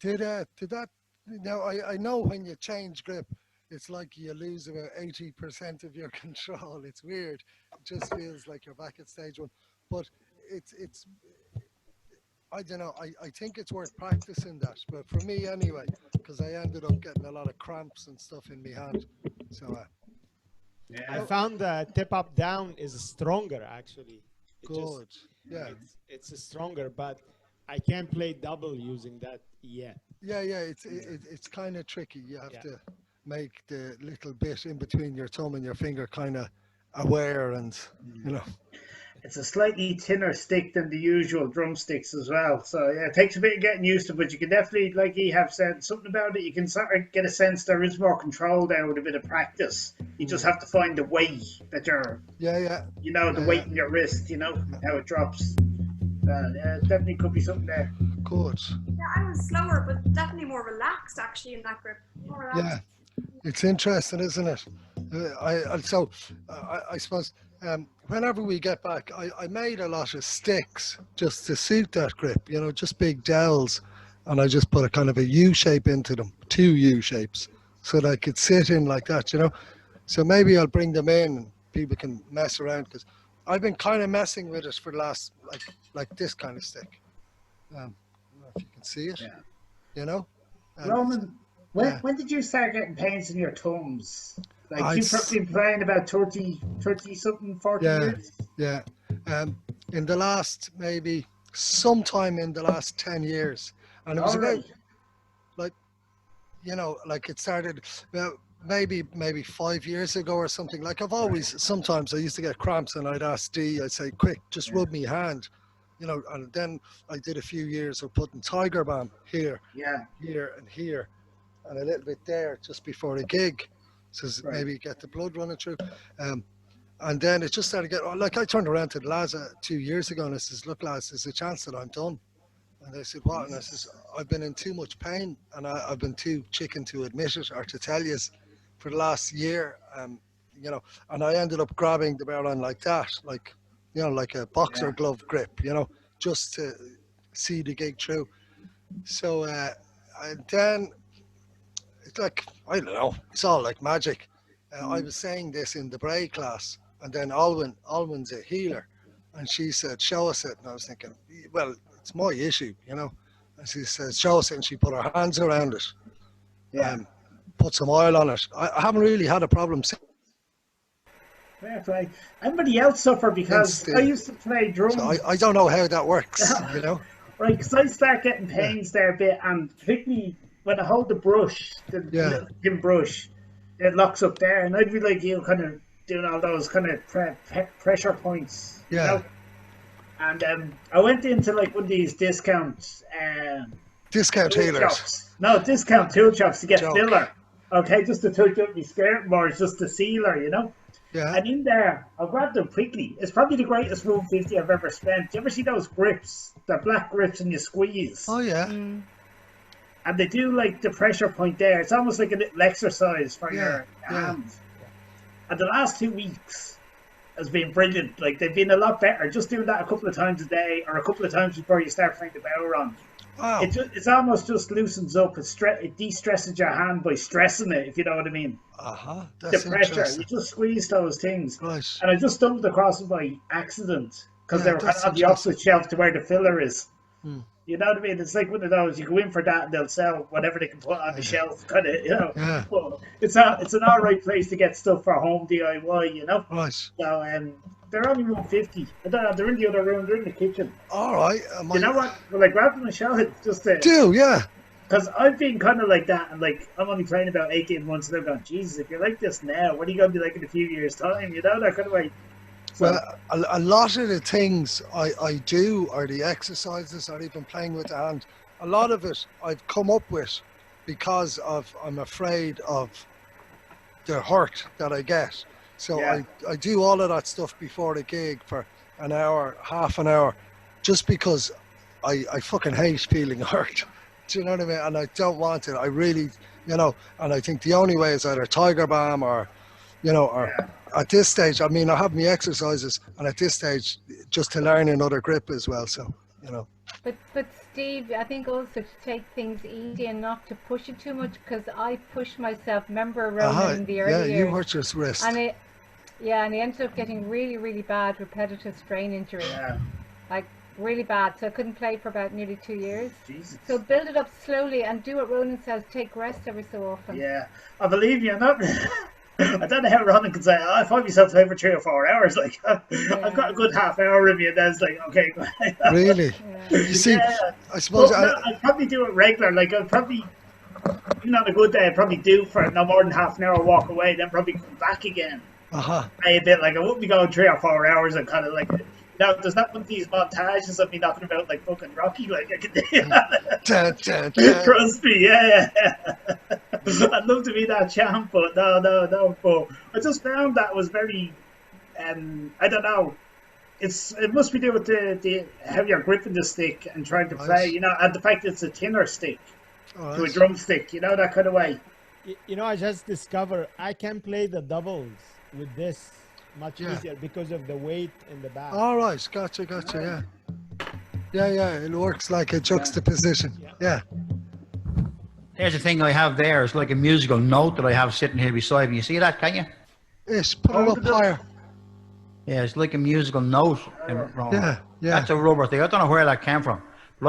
Did that? Now I know when you change grip, it's like you lose about 80% of your control. It's weird. It just feels like you're back at stage one. But it's I don't know. I think it's worth practicing that. But for me anyway, because I ended up getting a lot of cramps and stuff in my hand. So I found the tip up down is stronger actually. good. Yeah. It's stronger, but I can't play double using that yet. Yeah. It's kind of tricky. You have to make the little bit in between your thumb and your finger kind of aware, and you know. It's a slightly thinner stick than the usual drumsticks as well. So yeah, it takes a bit of getting used to, but you can definitely, like you have said, something about it. You can sort of get a sense there is more control there with a bit of practice. You just have to find the way that you're. You know, the weight in your wrist. You know how it drops. Yeah, definitely could be something there. Good. Yeah, I was slower, but definitely more relaxed actually in that grip. More relaxed. Yeah, it's interesting, isn't it? I suppose whenever we get back, I made a lot of sticks just to suit that grip. You know, just big dowels, and I just put a kind of a U shape into them, 2 U shapes, so that I could sit in like that. You know, so maybe I'll bring them in and people can mess around, because I've been kind of messing with it for the last like this kind of stick. I don't know if you can see it. Yeah. You know. Roman, when did you start getting pains in your thumbs? Like you've been playing about 30 something, 40 years? Yeah. In the last, maybe sometime in the last 10 years. And it was about, like, you know, like it started about maybe 5 years ago or something. Like I've always, sometimes I used to get cramps and I'd ask Dee, I'd say, quick, just rub me hand. You know, and then I did a few years of putting Tiger Balm here, here and here, and a little bit there just before the gig. So maybe get the blood running through. And then it just started getting, like I turned around to the lads 2 years ago and I says, look lads, there's a chance that I'm done. And they said, what? And I says, I've been in too much pain and I've been too chicken to admit it or to tell you for the last year. You know, and I ended up grabbing the Bodhran like that, like, you know, like a boxer glove grip, you know, just to see the gig through. So, and then it's like, I don't know, it's all like magic. I was saying this in the Bray class, and then Alwyn's a healer, and she said, show us it. And I was thinking, well, it's my issue, you know. And she says, show us it, and she put her hands around it. Put some oil on it. I haven't really had a problem since. Fair play. Everybody else suffer because I used to play drums. So I don't know how that works, you know. Right, because I start getting pains there a bit, and particularly when I hold the brush, the little thin brush, it locks up there, and I'd be like you, kind of doing all those kind of pressure points. You know? And I went into like one of these discount healers. Shops. No, discount tool shops to get filler. Okay, just to touch up my skirt more, it's just a sealer, you know. Yeah. And in there, I'll grab them quickly. It's probably the greatest 150 I've ever spent. Do you ever see those grips? They're black grips and you squeeze. Oh, yeah. And they do like the pressure point there. It's almost like a little exercise for your hands. And the last 2 weeks has been brilliant. Like they've been a lot better. Just doing that a couple of times a day or a couple of times before you start playing the Bodhran. Wow. It's almost just loosens up. It de-stresses your hand by stressing it, if you know what I mean. That's the pressure. You just squeeze those things. Right. And I just stumbled across them by accident because they were kind of on the opposite shelf to where the filler is. You know what I mean? It's like one of those, you go in for that and they'll sell whatever they can put on the shelf, kind of, you know. But it's an all right place to get stuff for home DIY, you know. Right. So they're only 150. I don't know, they're in the other room, they're in the kitchen. All right. You know what? Well, I grabbed them and showed it just to... yeah. Because I've been kind of like that, and like I'm only playing about 18 months, and I'm going, Jesus, if you're like this now, what are you going to be like in a few years' time? You know, that kind of way. So, well, a lot of the things I do, or the exercises, or even playing with the hand, a lot of it I've come up with because I'm afraid of the hurt that I get. So I do all of that stuff before the gig for an hour, half an hour, just because I fucking hate feeling hurt. Do you know what I mean? And I don't want it. I really, you know, and I think the only way is either Tiger Balm or, you know, or at this stage, I mean, I have my exercises, and at this stage, just to learn another grip as well. So you know. But Steve, I think also to take things easy and not to push it too much, because I pushed myself. Remember Ronan in the early Yeah, you years, hurt your wrist. and it ended up getting really bad repetitive strain injury. Yeah. Like really bad. So I couldn't play for about nearly 2 years. Jesus. So build it up slowly and do what Ronan says. Take rest every so often. Yeah, I believe you. Not. I don't know how Ronan can say, oh, I find myself playing for 3 or 4 hours. Like, I've got a good half hour of you, and then it's like, okay. Really? Yeah. You see, Yeah. I suppose But no, I'd probably do it regular. Like, I'd probably, even on a good day, I'd probably do for no more than half an hour, walk away, then probably come back again. Play a bit. Like, I wouldn't be going 3 or 4 hours and kind of like, there's not one of these montages of me knocking about like fucking Rocky. Like, I could do. Trust me, yeah. I'd love to be that champ, but no. But I just found that was very, I don't know. It must be doing with the how you're gripping the stick and trying to play, and the fact that it's a thinner stick to a drumstick, that kind of way. I just discovered I can play the doubles with this much easier because of the weight in the back. All right, gotcha, yeah. It works like a juxtaposition. Yeah. There's a thing I have there. It's like a musical note that I have sitting here beside me. You see that, can you? Yes, put it up higher. Yeah, it's like a musical note. Yeah. That's a rubber thing. I don't know where that came from. But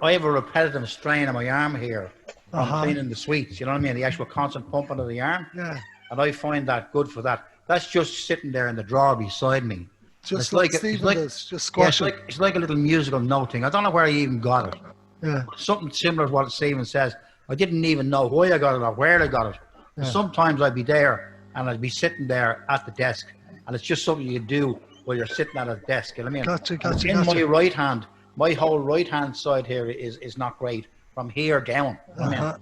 I have a repetitive strain on my arm here from cleaning the sweets. You know what I mean? The actual constant pumping of the arm. Yeah. And I find that good for that. That's just sitting there in the drawer beside me. Just like Stephen does, just squash it. It's like a little musical note thing. I don't know where I even got it. Yeah. Something similar to what Stephen says. I didn't even know why I got it or where I got it. Yeah. Sometimes I'd be there and I'd be sitting there at the desk, and it's just something you do while you're sitting at a desk. You know what I mean? Gotcha. My right hand, my whole right hand side here is not great from here down. You know what I mean?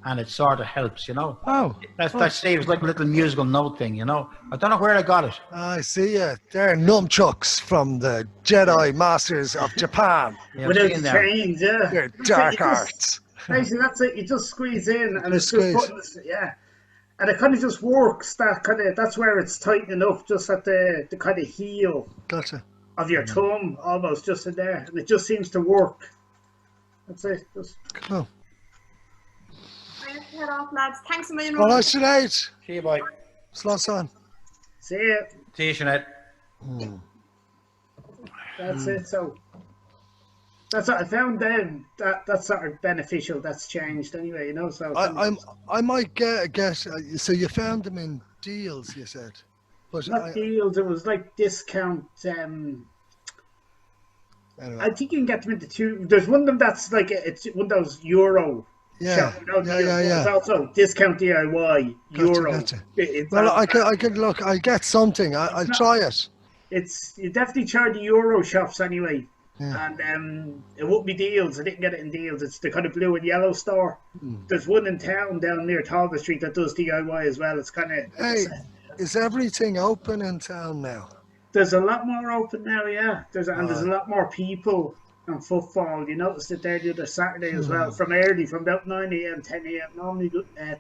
And it sort of helps, Oh. That's it's like a little musical note thing, I don't know where I got it. I see you. They're nunchucks from the Jedi Masters of Japan. Without the chains, yeah. They're dark arts. Basically, that's it. You just squeeze in, and it's just buttons, yeah. And it kind of just works. That's where it's tightening up, just at the kind of heel. Gotcha. Of your thumb, almost just in there, and it just seems to work. That's it. Cool. I have to head off, lads. Thanks a million. Well, that's tonight. See you, bye. Slots on. See you. See you, Sinead. That's it. So that's what I found. Then that's sort of beneficial. That's changed anyway. So I might get. So you found them in deals, you said. But not deals. It was like discount. Anyway. I think you can get them into two. There's one of them that's like it's one of those Euro. Yeah. It's also discount DIY Euro. Gotcha. Well, I could look. I get something. I'll try it. You definitely try the Euro shops anyway. Yeah. And it won't be deals. I didn't get it in deals. It's the kind of blue and yellow store. There's one in town down near Talbot Street that does DIY as well. It's kind of. Hey, is everything open in town now? There's a lot more open now, yeah. There's a lot more people and footfall. You noticed it there the other Saturday as well. From about 9 a.m., 10 a.m. Normally,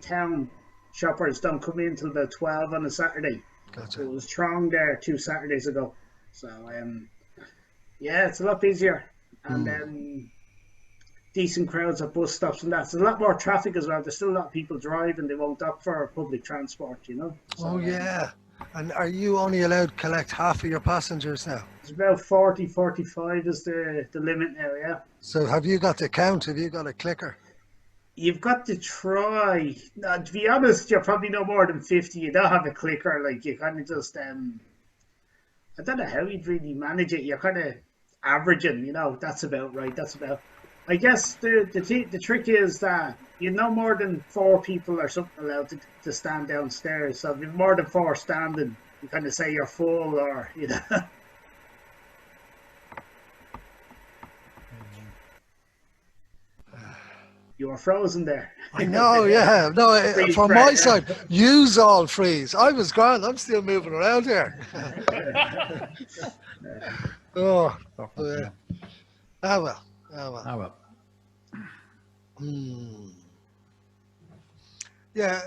town shoppers don't come in till about 12 on a Saturday. Gotcha. So it was strong there 2 Saturdays ago. So, yeah, it's a lot busier. And decent crowds at bus stops and that. There's a lot more traffic as well. There's still a lot of people driving. They won't opt for public transport, So, yeah. And are you only allowed to collect half of your passengers now? It's about 40, 45 is the limit now, yeah. So have you got the count? Have you got a clicker? You've got to try. Now, to be honest, you're probably no more than 50. You don't have a clicker. Like, you kind of just, I don't know how you'd really manage it. You're kind of averaging, that's about right. I guess the trick is that you're no more than 4 people or something allowed to stand downstairs. So if you've more than 4 standing, you kind of say you're full or, You were frozen there. I know, yeah. No, from my side, use all freeze. I was grand. I'm still moving around here. Oh, yeah. Ah, well. Yeah,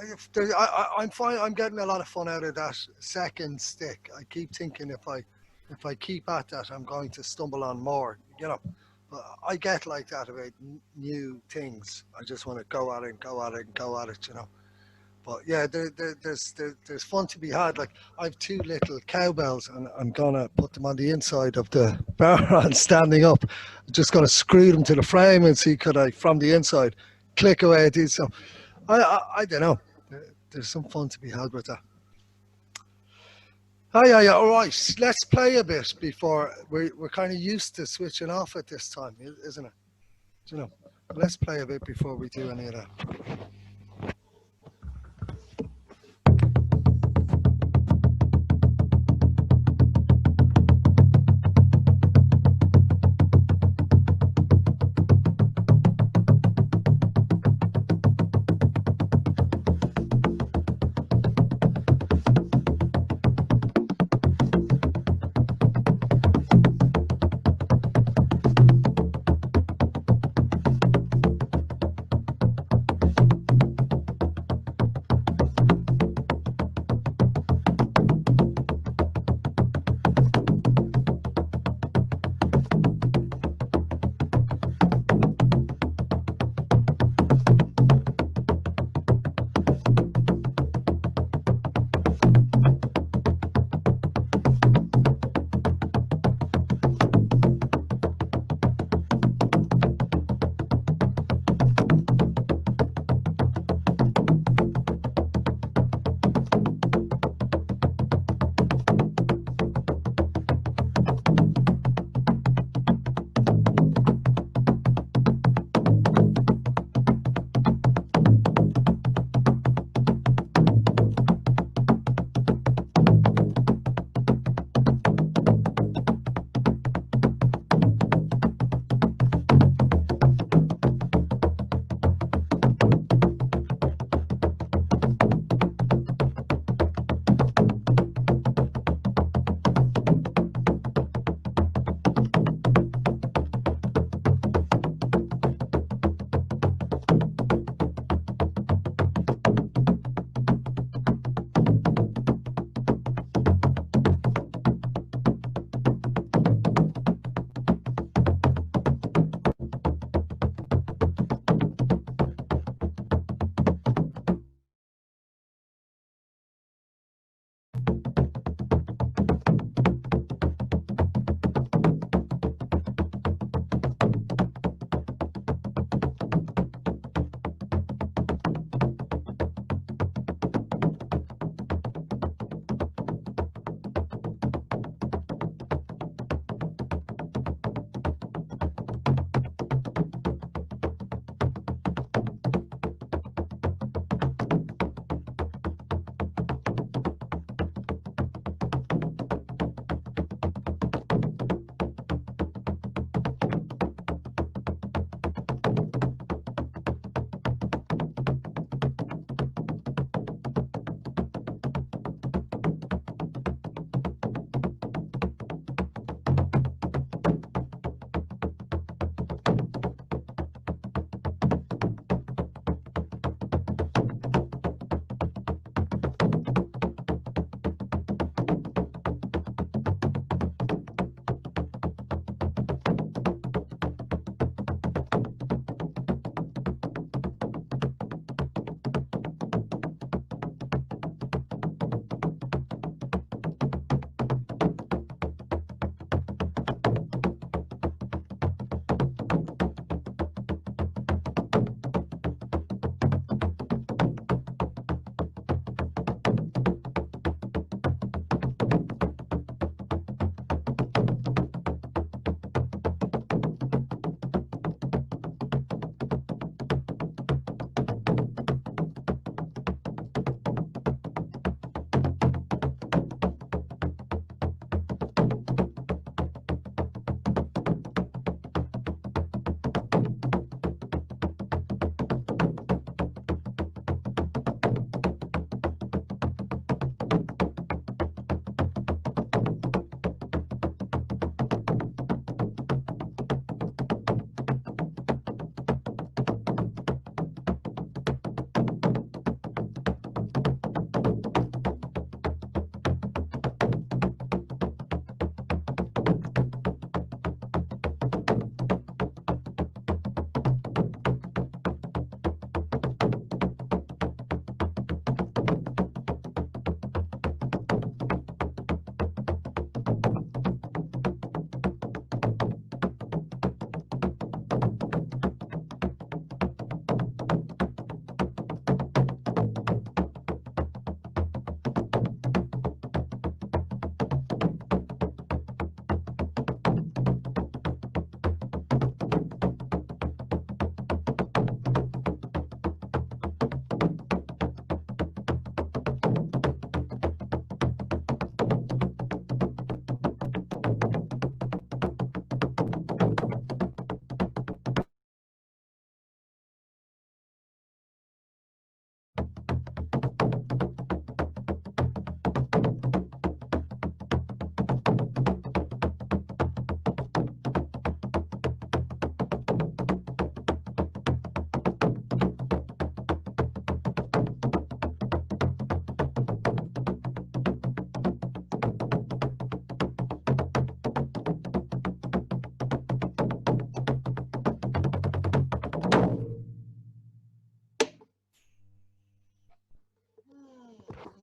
I'm fine. I'm getting a lot of fun out of that second stick. I keep thinking if I keep at that, I'm going to stumble on more. But I get like that about new things. I just want to go at it and go at it and go at it, you know. But yeah, there's fun to be had. Like I have 2 little cowbells, and I'm gonna put them on the inside of the Bodhran standing up. I'm just gonna screw them to the frame and see could I from the inside click away at these. So I don't know. There's some fun to be had with that. Oh yeah. All right, let's play a bit before we're kind of used to switching off at this time, isn't it? You know, let's play a bit before we do any of that.